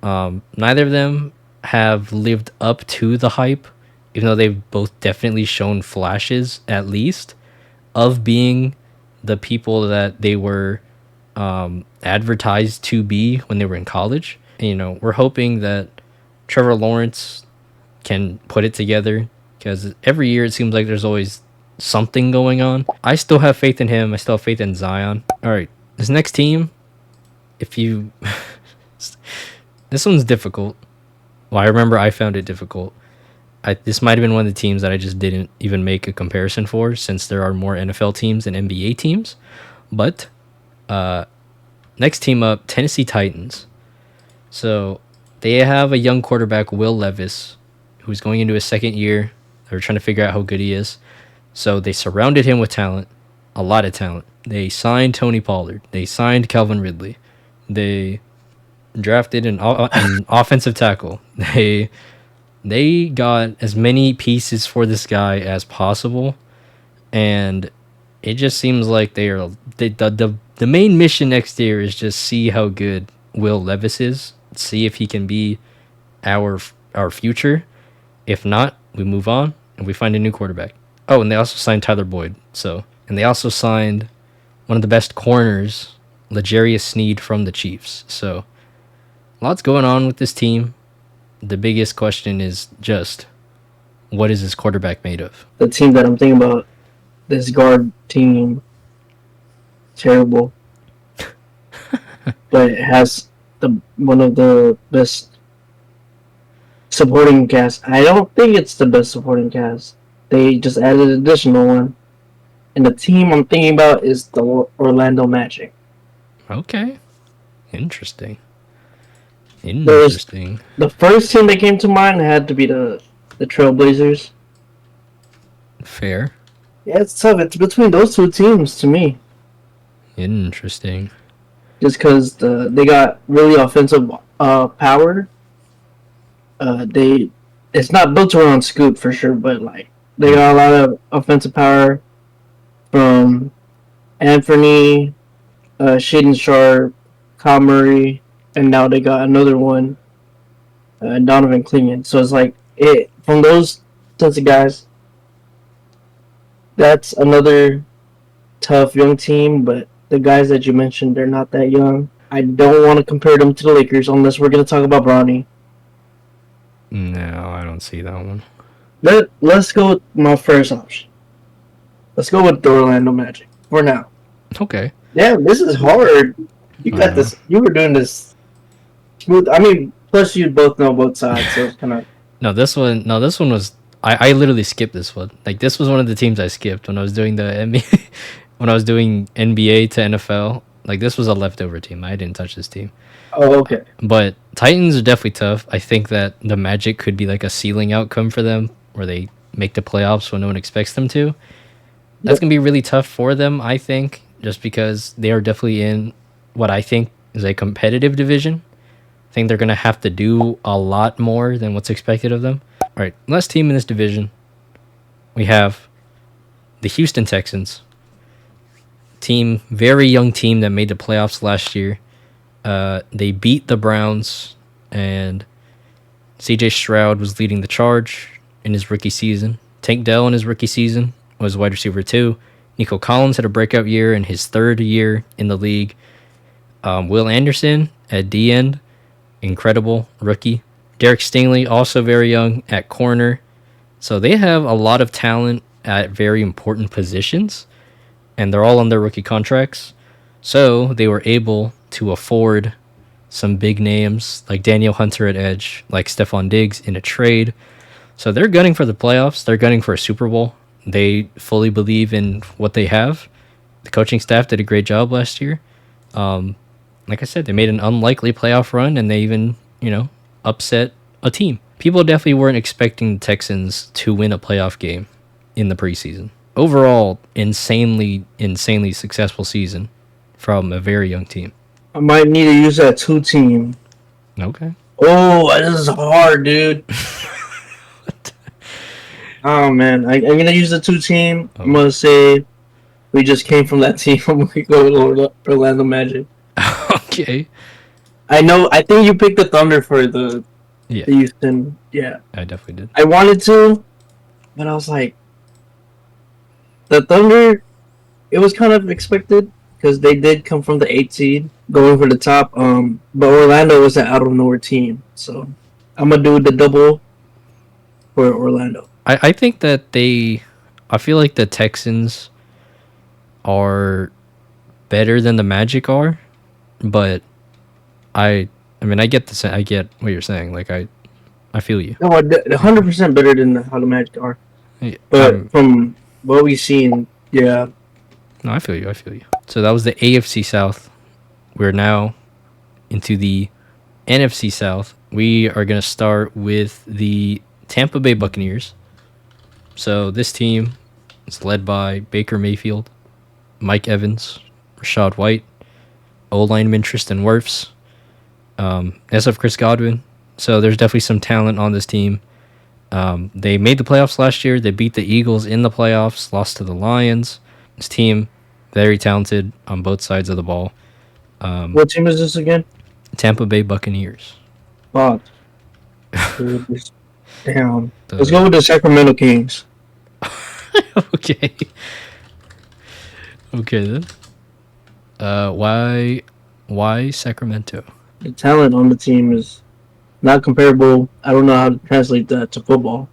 Neither of them have lived up to the hype, even though they've both definitely shown flashes, at least, of being the people that they were advertised to be when they were in college. And, we're hoping that Trevor Lawrence can put it together, because every year it seems like there's always something going on. I still have faith in him. I still have faith in Zion. All right, this next team, if you... this one's difficult. Well, I remember I found it difficult. This might have been one of the teams that I just didn't even make a comparison for, since there are more NFL teams than NBA teams. But next team up, Tennessee Titans. So they have a young quarterback, Will Levis, who's going into his second year. They're trying to figure out how good he is. So they surrounded him with talent, a lot of talent. They signed Tony Pollard. They signed Calvin Ridley. They drafted an offensive tackle. They got as many pieces for this guy as possible, and it just seems like the main mission next year is just see how good Will Levis is, see if he can be our future. If not, we move on and we find a new quarterback. Oh, and they also signed Tyler Boyd. And they also signed one of the best corners, L'Jarius Sneed from the Chiefs. So lots going on with this team. The biggest question is just, what is this quarterback made of? The team that I'm thinking about, this guard team, terrible. But it has one of the best supporting cast. I don't think it's the best supporting cast. They just added an additional one. And the team I'm thinking about is the Orlando Magic. Okay. Interesting. The first team that came to mind had to be the Trailblazers. Fair. Yeah, it's tough. It's between those two teams to me. Interesting. Just because they got really offensive power. It's not built around Scoop for sure, but they got a lot of offensive power from Anthony, Shaden Sharp, Kyle Murray, and now they got another one, Donovan Cleveland. So it's from those sets of guys. That's another tough young team, but the guys that you mentioned, they're not that young. I don't want to compare them to the Lakers unless we're going to talk about Bronny. No, I don't see that one. Let's go with my first option. Let's go with the Orlando Magic for now. Okay. Damn, this is hard. You got this. You were doing this smooth. I mean, plus you both know both sides, so it's kind of. This one was. I literally skipped this one. This was one of the teams I skipped when I was doing the NBA. When I was doing NBA to NFL, this was a leftover team. I didn't touch this team. Oh, okay. But Titans are definitely tough. I think that the Magic could be a ceiling outcome for them, where they make the playoffs when no one expects them to. That's going to be really tough for them, I think, just because they are definitely in what I think is a competitive division. I think they're going to have to do a lot more than what's expected of them. All right, last team in this division, we have the Houston Texans. Very young team that made the playoffs last year. They beat the Browns, and CJ Stroud was leading the charge in his rookie season. Tank Dell in his rookie season was wide receiver 2. Nico Collins had a breakout year in his third year in the league. Will Anderson at D end, incredible rookie. Derek Stingley, also very young at corner. So they have a lot of talent at very important positions, and they're all on their rookie contracts. So they were able to afford some big names like Daniel Hunter at edge, like Stephon Diggs in a trade. So they're gunning for the playoffs. They're gunning for a Super Bowl. They fully believe in what they have. The coaching staff did a great job last year. Like I said, they made an unlikely playoff run, and they even, upset a team. People definitely weren't expecting the Texans to win a playoff game in the preseason. Overall, insanely successful season from a very young team. I might need to use that 2 team. Okay. Oh, this is hard, dude. Oh man, I'm gonna use the 2 team. I'm gonna say we just came from that team. I'm gonna go with Orlando Magic. Okay. I know. I think you picked the Thunder for the Yeah. Houston. Yeah, I definitely did. I wanted to, but I was like, the Thunder. It was kind of expected because they did come from the 8th seed, going for the top. But Orlando was an out of nowhere team, so I'm gonna do the double for Orlando. I think that I feel like the Texans are better than the Magic are, but I mean, I get what you're saying. Like, I feel you. No, 100% better than how the Magic are. Yeah, But from what we've seen, yeah. No, I feel you. So that was the AFC South. We're now into the NFC South. We are going to start with the Tampa Bay Buccaneers. So this team is led by Baker Mayfield, Mike Evans, Rashad White, O-lineman Tristan Wirfs, SF Chris Godwin. So there's definitely some talent on this team. They made the playoffs last year. They beat the Eagles in the playoffs, lost to the Lions. This team, very talented on both sides of the ball. What team is this again? Tampa Bay Buccaneers. Fuck. Damn. Let's go with the Sacramento Kings. Okay. Okay then. Why Sacramento? The talent on the team is not comparable. I don't know how to translate that to football.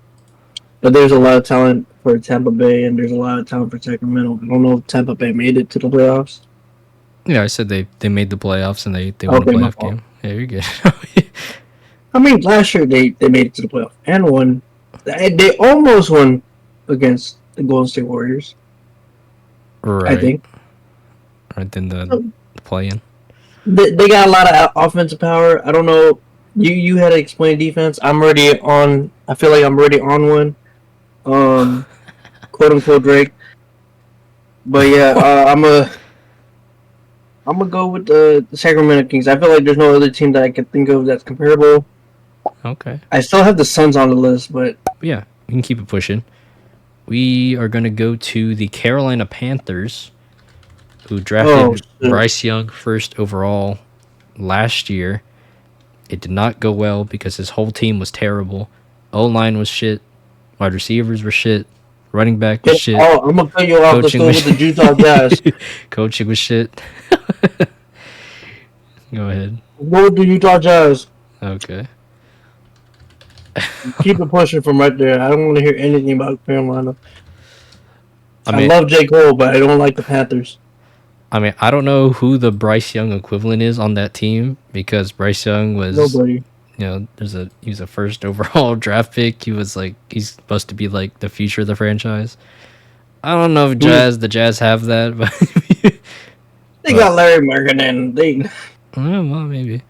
But there's a lot of talent for Tampa Bay and there's a lot of talent for Sacramento. I don't know if Tampa Bay made it to the playoffs. Yeah, I said they made the playoffs and they won a playoff game. Yeah, you're good. I mean, last year they made it to the playoff and won. They almost won against the Golden State Warriors. Right. I think. Right then the play-in. They got a lot of offensive power. I don't know. You had to explain defense. I'm already on. I feel like I'm already on one. Quote unquote Drake. But yeah, I'm gonna go with the Sacramento Kings. I feel like there's no other team that I can think of that's comparable. Okay. I still have the Suns on the list, but yeah, we can keep it pushing. We are gonna go to the Carolina Panthers, who drafted Bryce Young first overall last year. It did not go well because his whole team was terrible. O-line was shit. Wide receivers were shit. Running back was shit. Oh, I'm gonna cut you off. Let's go with the Utah Jazz. Coaching was shit. Go ahead. Go with the Utah Jazz. Okay. Keep it pushing from right there. I don't want to hear anything about Carolina. I love J. Cole, but I don't like the Panthers. I mean, I don't know who the Bryce Young equivalent is on that team because Bryce Young was nobody. You know, he was a first overall draft pick. He's supposed to be like the future of the franchise. I don't know if the Jazz have that, but they got Larry Markkinen. Well, maybe.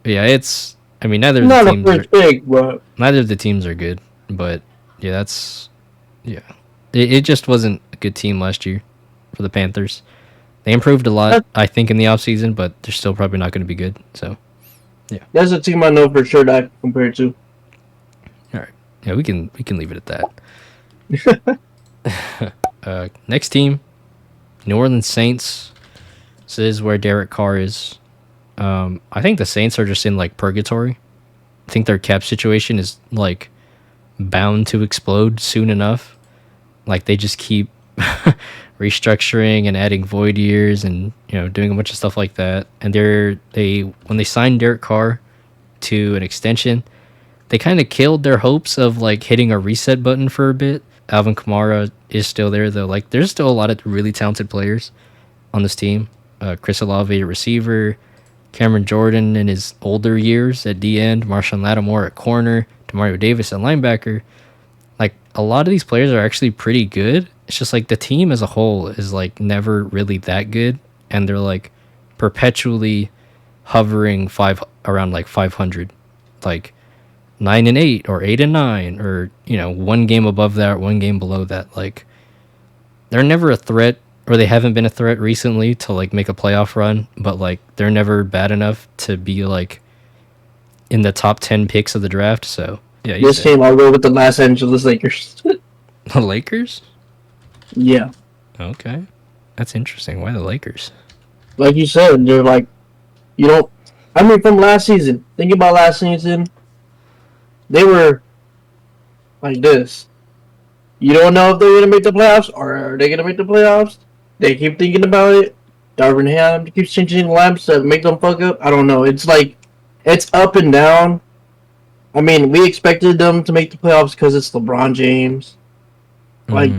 But yeah, I mean, neither of the teams are good, but yeah, it just wasn't a good team last year for the Panthers. They improved a lot, I think, in the offseason, but they're still probably not going to be good. So, yeah. That's a team I know for sure that I can compare to. All right. Yeah, we can leave it at that. Next team, New Orleans Saints. This is where Derek Carr is. I think the Saints are just in, like, purgatory. I think their cap situation is, like, bound to explode soon enough. Like, they just keep restructuring and adding void years and, you know, doing a bunch of stuff like that. And when they signed Derek Carr to an extension, they kind of killed their hopes of, like, hitting a reset button for a bit. Alvin Kamara is still there, though. Like, there's still a lot of really talented players on this team. Chris Olave at receiver, Cameron Jordan in his older years at D end, Marshawn Lattimore at corner, Demario Davis at linebacker. Like, a lot of these players are actually pretty good. It's just like the team as a whole is like never really that good, and they're like perpetually hovering around like 500, like 9-8 or 8-9, or, you know, one game above that, one game below that. Like, they're never a threat or they haven't been a threat recently to like make a playoff run, but like they're never bad enough to be like in the top 10 picks of the draft. So yeah, this team I'll go with the Los Angeles Lakers. The Lakers? Yeah. Okay, that's interesting. Why the Lakers? Like you said, they're like, you don't. I mean, from last season. Think about last season. They were like this. You don't know if they're gonna make the playoffs, or are they gonna make the playoffs? They keep thinking about it. Darvin Ham keeps changing the lamps to make them fuck up. I don't know. It's like, it's up and down. I mean, we expected them to make the playoffs because it's LeBron James. Like,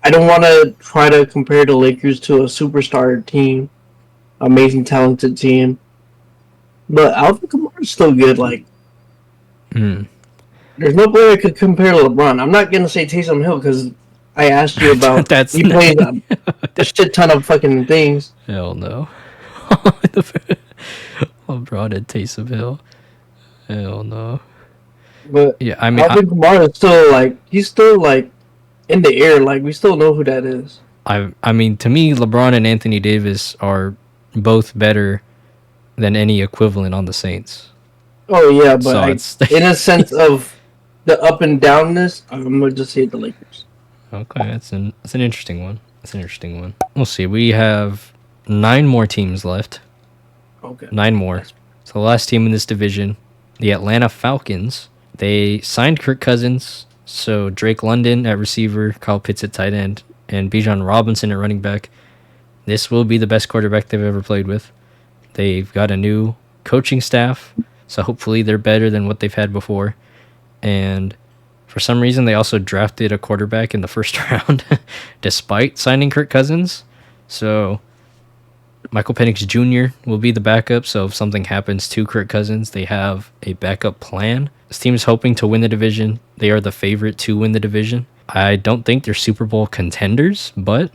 I don't want to try to compare the Lakers to a superstar team, amazing, talented team. But Alvin Kamara's still good. Like, there's no player I could compare to LeBron. I'm not gonna say Taysom Hill because I asked you about. He plays a shit ton of fucking things. Hell no. LeBron and Taysom Hill. Hell no. But yeah, I mean, Alvin Kamara is still like, he's still like in the air. Like, we still know who that is. I mean, to me, LeBron and Anthony Davis are both better than any equivalent on the Saints. Oh yeah, but so in a sense of the up and downness, I'm gonna just say the Lakers. Okay, that's an interesting one. That's an interesting one. We'll see. We have 9 more teams left. Okay. 9 more. So the last team in this division, the Atlanta Falcons. They signed Kirk Cousins, so Drake London at receiver, Kyle Pitts at tight end, and Bijan Robinson at running back. This will be the best quarterback they've ever played with. They've got a new coaching staff, so hopefully they're better than what they've had before. And for some reason, they also drafted a quarterback in the first round, despite signing Kirk Cousins. So Michael Penix Jr. will be the backup, so if something happens to Kirk Cousins, they have a backup plan. This team is hoping to win the division. They are the favorite to win the division. I don't think they're Super Bowl contenders, but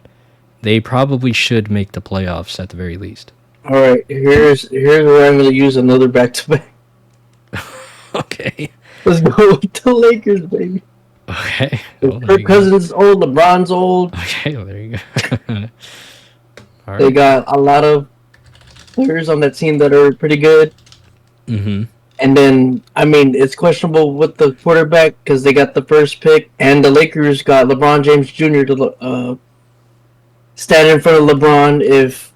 they probably should make the playoffs at the very least. All right, here's where I'm going to use another back-to-back. Okay. Let's go with the Lakers, baby. Okay. Well, Kirk Cousins is old, LeBron's old. Okay, well, there you go. All right. They got a lot of players on that team that are pretty good. Mm-hmm. And then, I mean, it's questionable with the quarterback because they got the first pick, and the Lakers got LeBron James Jr. to stand in front of LeBron if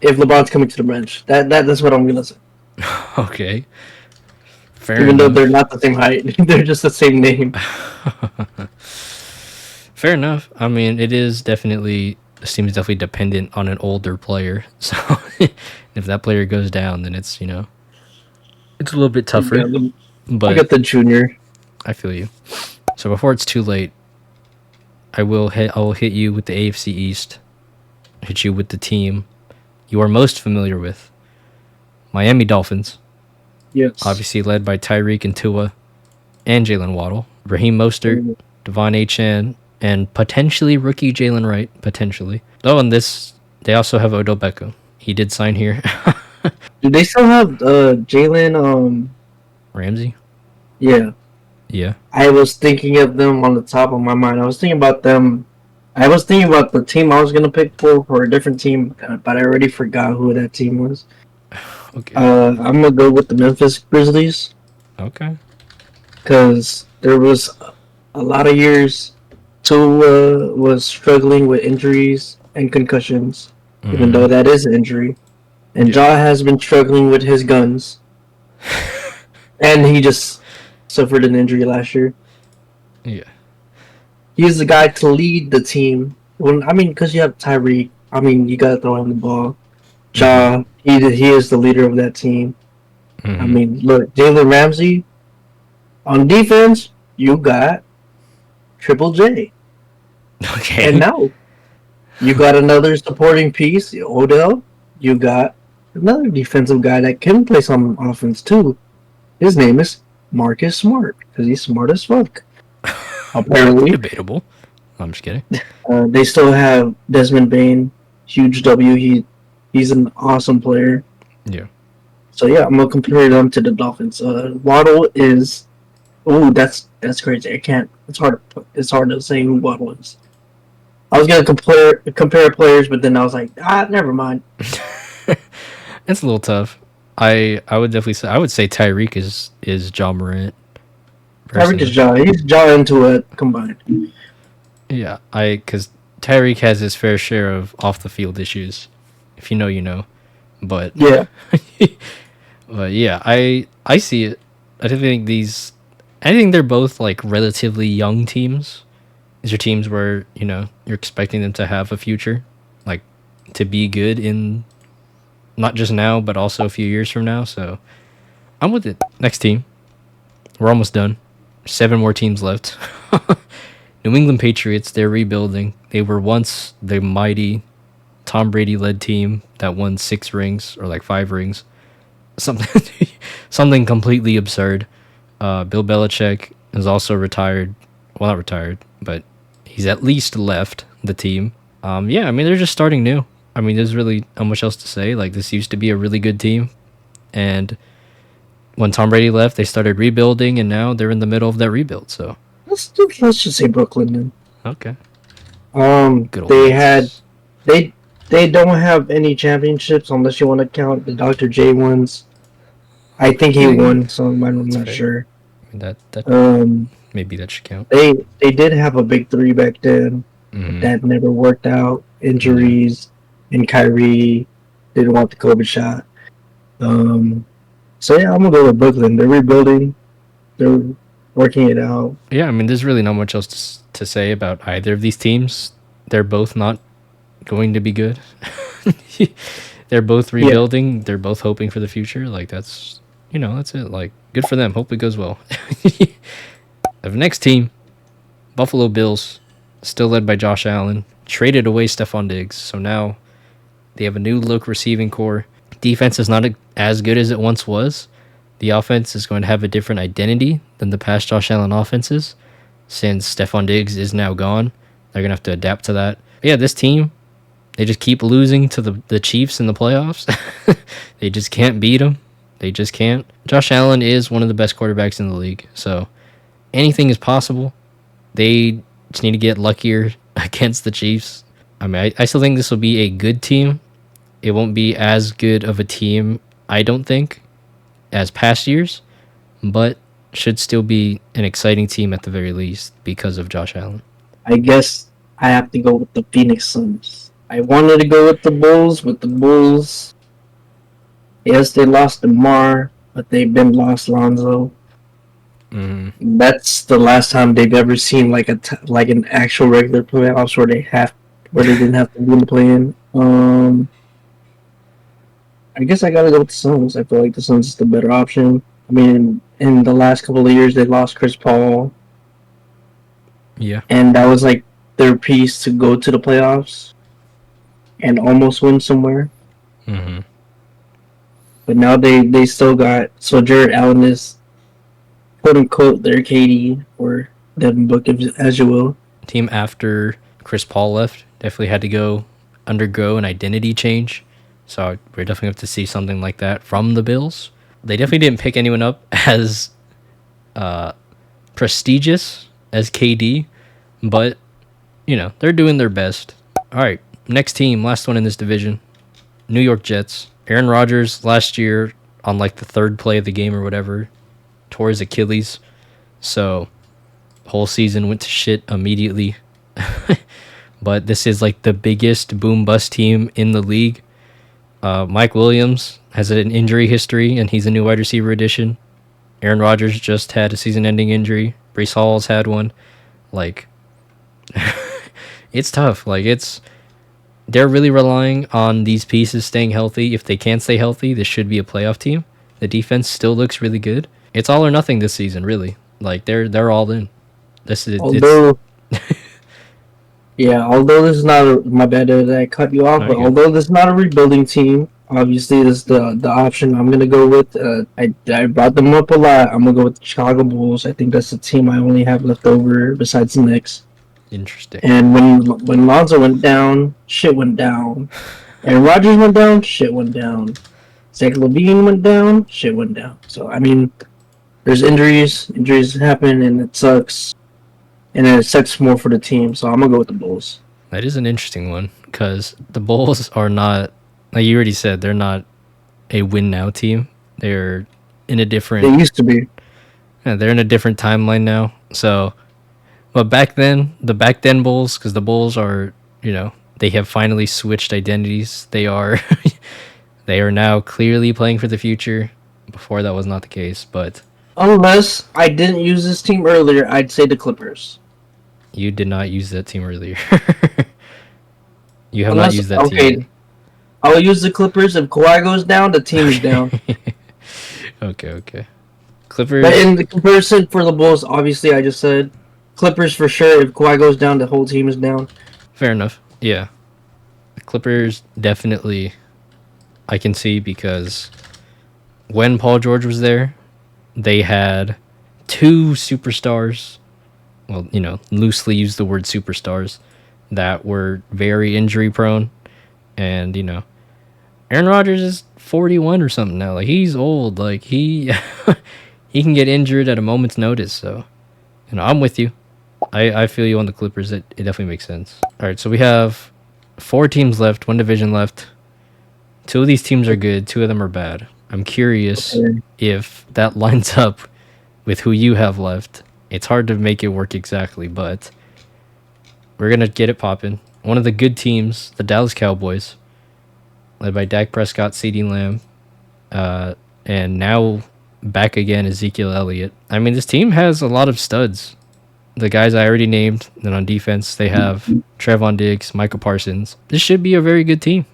LeBron's coming to the bench. That's what I'm gonna say. Okay. Fair Even enough. though they're not the same height, they're just the same name. Fair enough. I mean, this team is definitely dependent on an older player. So if that player goes down, then it's it's a little bit tougher. Yeah, but I got the junior. I feel you. So before it's too late, I will hit you with the AFC East. Hit you with the team you are most familiar with. Miami Dolphins. Yes. Obviously led by Tyreek and Tua and Jalen Waddle. Raheem Mostert, Devon Achane, and potentially rookie Jalen Wright. Potentially. Oh, and they also have Odell Beckham. He did sign here. Do they still have Jalen Ramsey? Yeah. Yeah. I was thinking of them on the top of my mind. I was thinking about them. I was thinking about the team I was going to pick for a different team, but I already forgot who that team was. Okay. I'm going to go with the Memphis Grizzlies. Okay. Because there was a lot of years Tua was struggling with injuries and concussions, even though that is an injury. And Ja has been struggling with his guns. And he just suffered an injury last year. Yeah. He's the guy to lead the team. Because you have Tyreek. You got to throw him the ball. Ja, he is the leader of that team. Mm-hmm. Look, Jalen Ramsey. On defense, you got Triple J. Okay. And now, you got another supporting piece, Odell. You got another defensive guy that can play some offense too. His name is Marcus Smart, because he's smart as fuck. Apparently. Debatable. I'm just kidding. They still have Desmond Bain, huge W. He's an awesome player. Yeah. So yeah, I'm gonna compare them to the Dolphins. Waddle is, that's crazy. I can't. It's hard to say who Waddle is. I was gonna compare players, but then I was like, never mind. It's a little tough. I would definitely say Tyreek is John Morant. Tyreek is John. He's John into it combined. Yeah, because Tyreek has his fair share of off the field issues. If you know, you know. But yeah, but yeah, I see it. I think they're both like relatively young teams. These are teams where you're expecting them to have a future, like to be good in not just now but also a few years from now. So I'm with it. Next team, we're almost done. 7 more teams left. New England Patriots. They're rebuilding. They were once the mighty Tom Brady led team that won 6 rings or like 5 rings, something completely absurd. Bill Belichick is also retired. Well, not retired, but he's at least left the team. Yeah, I mean they're just starting new. I mean there's really not much else to say. Like this used to be a really good team, and when Tom Brady left, they started rebuilding, and now they're in the middle of that rebuild. So let's just say Brooklyn then. Okay. Good old they don't have any championships unless you want to count the Dr. J ones. I think he won, so I'm not sure. I mean, that maybe that should count. They did have a big 3 back then. Mm-hmm. That never worked out. Injuries, and Kyrie didn't want the COVID shot. So yeah, I'm gonna go with Brooklyn. They're rebuilding. They're working it out. Yeah, I mean, there's really not much else to say about either of these teams. They're both not going to be good. They're both rebuilding. Yeah. They're both hoping for the future. Like that's that's it. Like good for them. Hope it goes well. The next team, Buffalo Bills, still led by Josh Allen, traded away Stephon Diggs. So now they have a new look receiving core. Defense is not as good as it once was. The offense is going to have a different identity than the past Josh Allen offenses. Since Stephon Diggs is now gone, they're going to have to adapt to that. But yeah, this team, they just keep losing to the Chiefs in the playoffs. They just can't beat them. They just can't. Josh Allen is one of the best quarterbacks in the league. So anything is possible. They just need to get luckier against the Chiefs. I mean, I still think this will be a good team. It won't be as good of a team, I don't think, as past years, but should still be an exciting team at the very least because of Josh Allen. I guess I have to go with the Phoenix Suns. I wanted to go with the Bulls, yes, they lost DeMar, but they've been lost Lonzo. Mm-hmm. That's the last time they've ever seen like an actual regular playoffs where they didn't have to win play-in. I guess I gotta go with the Suns. I feel like the Suns is the better option. I mean, in the last couple of years, they lost Chris Paul. Yeah. And that was like their piece to go to the playoffs and almost win somewhere. Mm-hmm. But now they still got... So Jared Allen is, quote-unquote, their KD, or Devin Booker, as you will. Team after Chris Paul left definitely had to undergo an identity change. So we're definitely have to see something like that from the Bills. They definitely didn't pick anyone up as prestigious as KD, but, they're doing their best. All right, next team, last one in this division, New York Jets. Aaron Rodgers last year on like the 3rd play of the game or whatever tore his Achilles. So whole season went to shit immediately. But this is like the biggest boom-bust team in the league. Mike Williams has an injury history, and he's a new wide receiver addition. Aaron Rodgers just had a season-ending injury. Breece Hall's had one. Like, it's tough. Like, they're really relying on these pieces staying healthy. If they can't stay healthy, this should be a playoff team. The defense still looks really good. It's all or nothing this season, really. Like, they're all in. Yeah, although this is not my bad that I cut you off, but although this is not a rebuilding team, obviously this is the option I'm gonna go with. I brought them up a lot. I'm gonna go with the Chicago Bulls. I think that's the team I only have left over besides the Knicks. Interesting. And when Lonzo went down, shit went down. And Rodgers went down, shit went down. Zach LaVine went down, shit went down. So I mean, there's injuries happen, and it sucks. And it sucks more for the team, so I'm going to go with the Bulls. That is an interesting one because the Bulls are not, like you already said, they're not a win now team. They're in a different. They used to be. Yeah, they're in a different timeline now. So, but back then, the back then Bulls, because the Bulls are, they have finally switched identities. They are, they are now clearly playing for the future. Before that was not the case, but unless I didn't use this team earlier, I'd say the Clippers. You did not use that team earlier. You have not used that team. Okay, I'll use the Clippers. If Kawhi goes down, the team is down. Okay. Clippers. But in the comparison for the Bulls, obviously, I just said Clippers for sure. If Kawhi goes down, the whole team is down. Fair enough. Yeah. The Clippers definitely I can see because when Paul George was there, they had two superstars. Well, loosely use the word superstars that were very injury prone. And, Aaron Rodgers is 41 or something now. Like, he's old. Like, he he can get injured at a moment's notice. So, I'm with you. I feel you on the Clippers. It definitely makes sense. All right, so we have 4 teams left, 1 division left. 2 of these teams are good. 2 of them are bad. I'm curious if that lines up with who you have left. It's hard to make it work exactly, but we're going to get it popping. One of the good teams, the Dallas Cowboys, led by Dak Prescott, CeeDee Lamb, and now back again Ezekiel Elliott. I mean, this team has a lot of studs. The guys I already named. Then on defense, they have Trevon Diggs, Micah Parsons. This should be a very good team.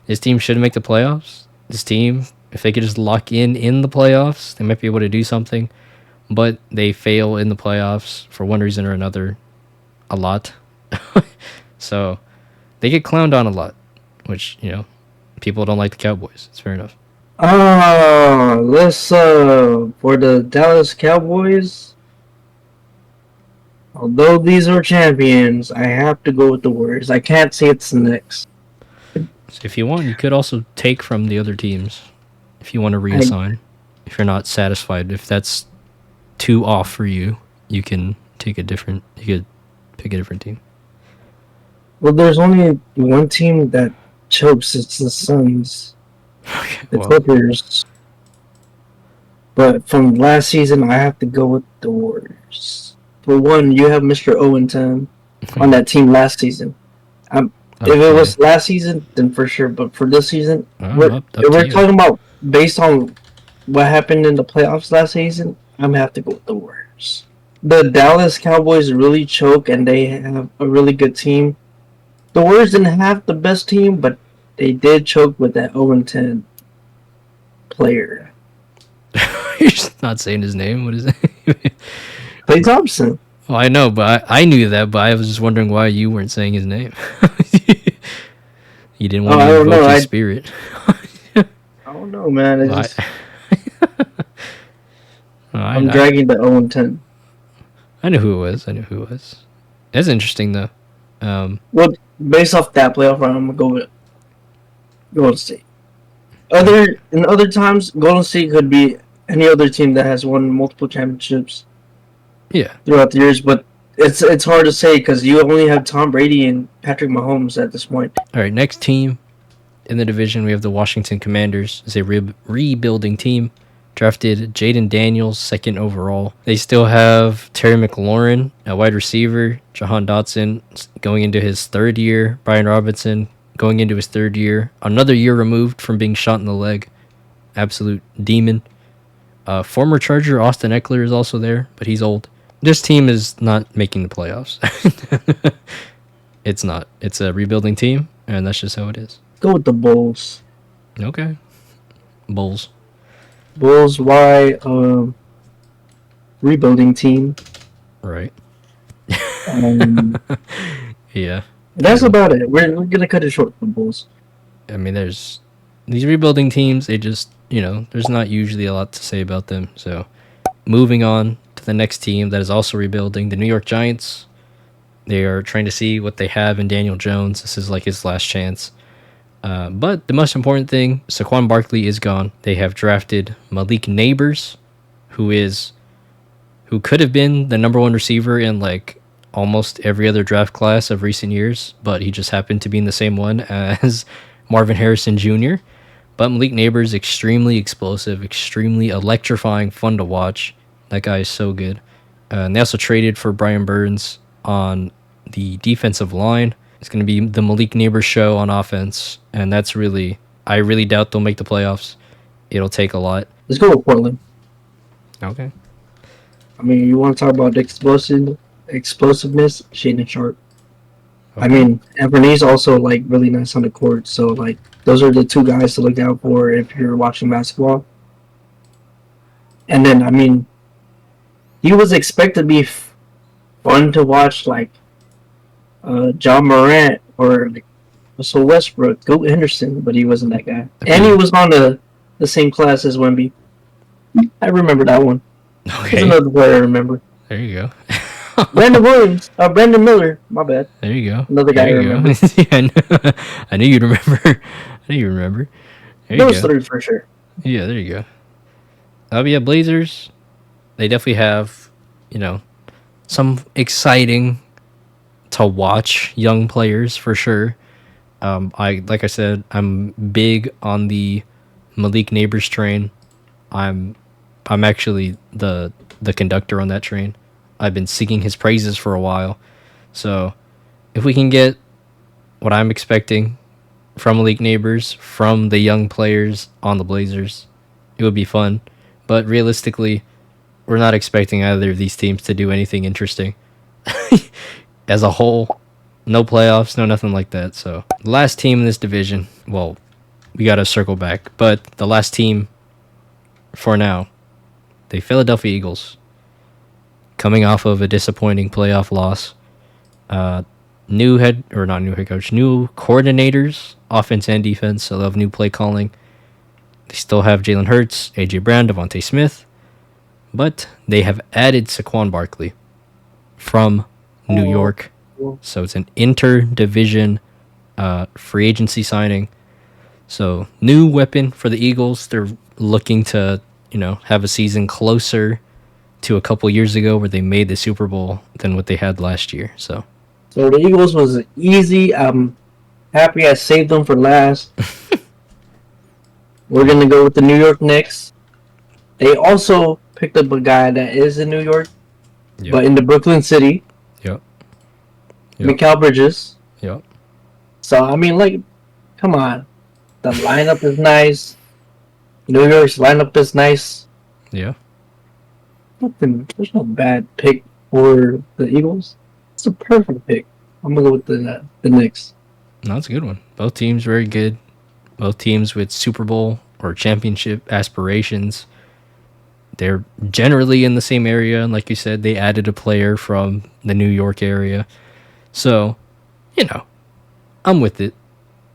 This team should make the playoffs. This team, if they could just lock in the playoffs, they might be able to do something. But they fail in the playoffs for one reason or another a lot. So they get clowned on a lot, which, people don't like the Cowboys. It's fair enough. Let's for the Dallas Cowboys, although these are champions, I have to go with the Warriors. I can't say it's the Knicks. So if you want, you could also take from the other teams if you want to reassign. If you're not satisfied, if that's too off for you, you can pick a different team. Well, there's only one team that chokes. It's the Suns. The Clippers. But from last season, I have to go with the Warriors. For one, you have Mr. 0-10 on that team last season. If it was last season, then for sure. But for this season, we're talking about based on what happened in the playoffs last season, I'm going to have to go with the Warriors. The Dallas Cowboys really choke, and they have a really good team. The Warriors didn't have the best team, but they did choke with that 0-10 player. You're just not saying his name. What is it? Klay Thompson. Oh, I know, but I knew that, but I was just wondering why you weren't saying his name. You didn't want to invoke his spirit. I don't know, man. I'm dragging the 0-10. I knew who it was. That's interesting, though. Well, based off that playoff run, I'm going to go with Golden State. In other times, Golden State could be any other team that has won multiple championships. Yeah. Throughout the years, but it's hard to say because you only have Tom Brady and Patrick Mahomes at this point. All right, next team in the division, we have the Washington Commanders. It's a rebuilding team. Drafted Jaden Daniels, 2nd overall. They still have Terry McLaurin, a wide receiver. Jahan Dotson going into his 3rd year. Brian Robinson going into his 3rd year. Another year removed from being shot in the leg. Absolute demon. Former Charger Austin Eckler is also there, but he's old. This team is not making the playoffs. It's not. It's a rebuilding team, and that's just how it is. Go with the Bulls. Okay. Bulls. Bulls, why? Rebuilding team. Right. Yeah. That's about it. We're going to cut it short for the Bulls. I mean, there's these rebuilding teams, they just, there's not usually a lot to say about them. So, moving on to the next team that is also rebuilding, the New York Giants. They are trying to see what they have in Daniel Jones. This is like his last chance. But the most important thing, Saquon Barkley is gone. They have drafted Malik Neighbors, who could have been the number 1 receiver in like almost every other draft class of recent years, but he just happened to be in the same one as Marvin Harrison Jr. But Malik Neighbors, extremely explosive, extremely electrifying, fun to watch. That guy is so good. And they also traded for Brian Burns on the defensive line. It's going to be the Malik Neighbors show on offense, and that's really, I really doubt they'll make the playoffs. It'll take a lot. Let's go with Portland. Okay. I mean, you want to talk about explosiveness, Shaden Sharp. Okay. I mean, and Bernice also like really nice on the court. So like those are the two guys to look out for if you're watching basketball. And then I mean, he was expected to be fun to watch, like John Morant or like Russell Westbrook, Goat Henderson, but he wasn't that guy. Okay. And he was on the same class as Wemby. I remember that one. Okay. There's another player I remember. There you go. Brandon Miller. My bad. There you go. Another guy I remember. Yeah, I knew you'd remember. I knew you remember. Those three for sure. Yeah, there you go. Yeah, Blazers. They definitely have, some exciting to watch young players for sure. Like I said, I'm big on the Malik Neighbors train. I'm actually the conductor on that train. I've been singing his praises for a while. So if we can get what I'm expecting from Malik Neighbors, from the young players on the Blazers, it would be fun. But realistically, we're not expecting either of these teams to do anything interesting. As a whole, no playoffs, no nothing like that. So the last team in this division, well, we got to circle back. But the last team for now, the Philadelphia Eagles, coming off of a disappointing playoff loss. New coordinators, offense and defense. I love new play calling. They still have Jalen Hurts, AJ Brown, Devontae Smith, but they have added Saquon Barkley from New York. So it's an inter-division free agency signing. So new weapon for the Eagles. They're looking to, have a season closer to a couple years ago where they made the Super Bowl than what they had last year. So the Eagles was easy. I'm happy I saved them for last. We're going to go with the New York Knicks. They also picked up a guy that is in New York, but in the Brooklyn City. Yep. Mikal Bridges. Yep. So, I mean, come on. The lineup is nice. New York's lineup is nice. Yeah. There's no bad pick for the Eagles. It's a perfect pick. I'm going to go with the Knicks. No, that's a good one. Both teams very good. Both teams with Super Bowl or championship aspirations. They're generally in the same area. And like you said, they added a player from the New York area. So, I'm with it.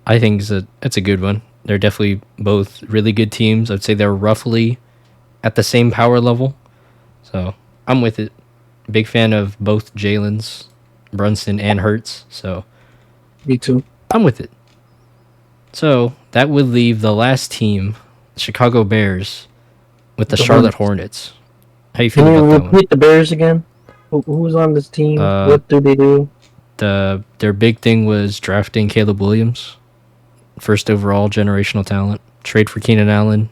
I think it's a good one. They're definitely both really good teams. I'd say they're roughly at the same power level. So, I'm with it. Big fan of both Jalen's, Brunson, and Hurts. So, me too. I'm with it. So, that would leave the last team, the Chicago Bears, with the Charlotte Hornets. How you feel about that one? Can you repeat the Bears again? Who's on this team? What do they do? Their big thing was drafting Caleb Williams, first overall generational talent. Trade for Keenan Allen,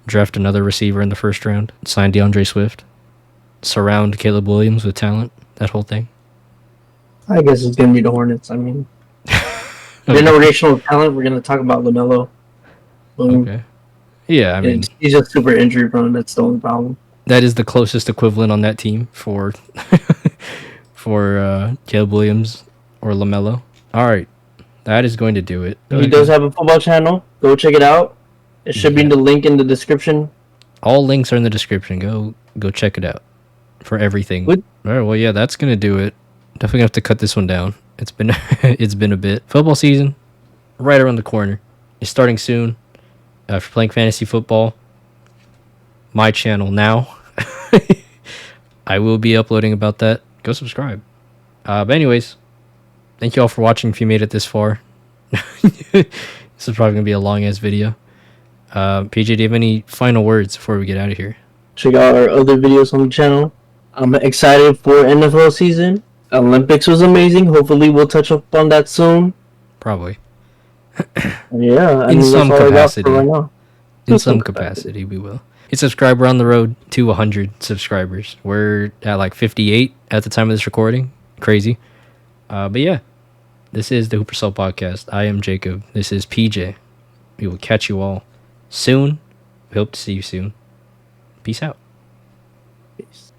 draft another receiver in the first round, sign DeAndre Swift, surround Caleb Williams with talent, that whole thing. I guess it's going to be the Hornets. I mean, generational talent, we're going to talk about LaMelo. Okay. Yeah, I mean, he's just super injury prone. That's the only problem. That is the closest equivalent on that team for Caleb Williams or LaMelo. All right, that is going to do it. He does have a football channel. Go check it out. It should be in the link in the description. All links are in the description. Go check it out for everything. All right, well, yeah, that's going to do it. Definitely gonna have to cut this one down. It's been a bit. Football season, right around the corner. It's starting soon. If you're playing fantasy football, my channel now. I will be uploading about that. Go subscribe. But anyways, thank you all for watching if you made it this far. This is probably going to be a long-ass video. PJ, do you have any final words before we get out of here? Check out our other videos on the channel. I'm excited for NFL season. Olympics was amazing. Hopefully, we'll touch up on that soon. Probably. Yeah, In some that's all I got capacity. for right now. In some capacity, we will. Hey, subscriber on the road to 100 subscribers. We're at like 58 at the time of this recording. Crazy. But yeah, this is the Hooper Soul Podcast. I am Jacob. This is PJ. We will catch you all soon. We hope to see you soon. Peace out. Peace.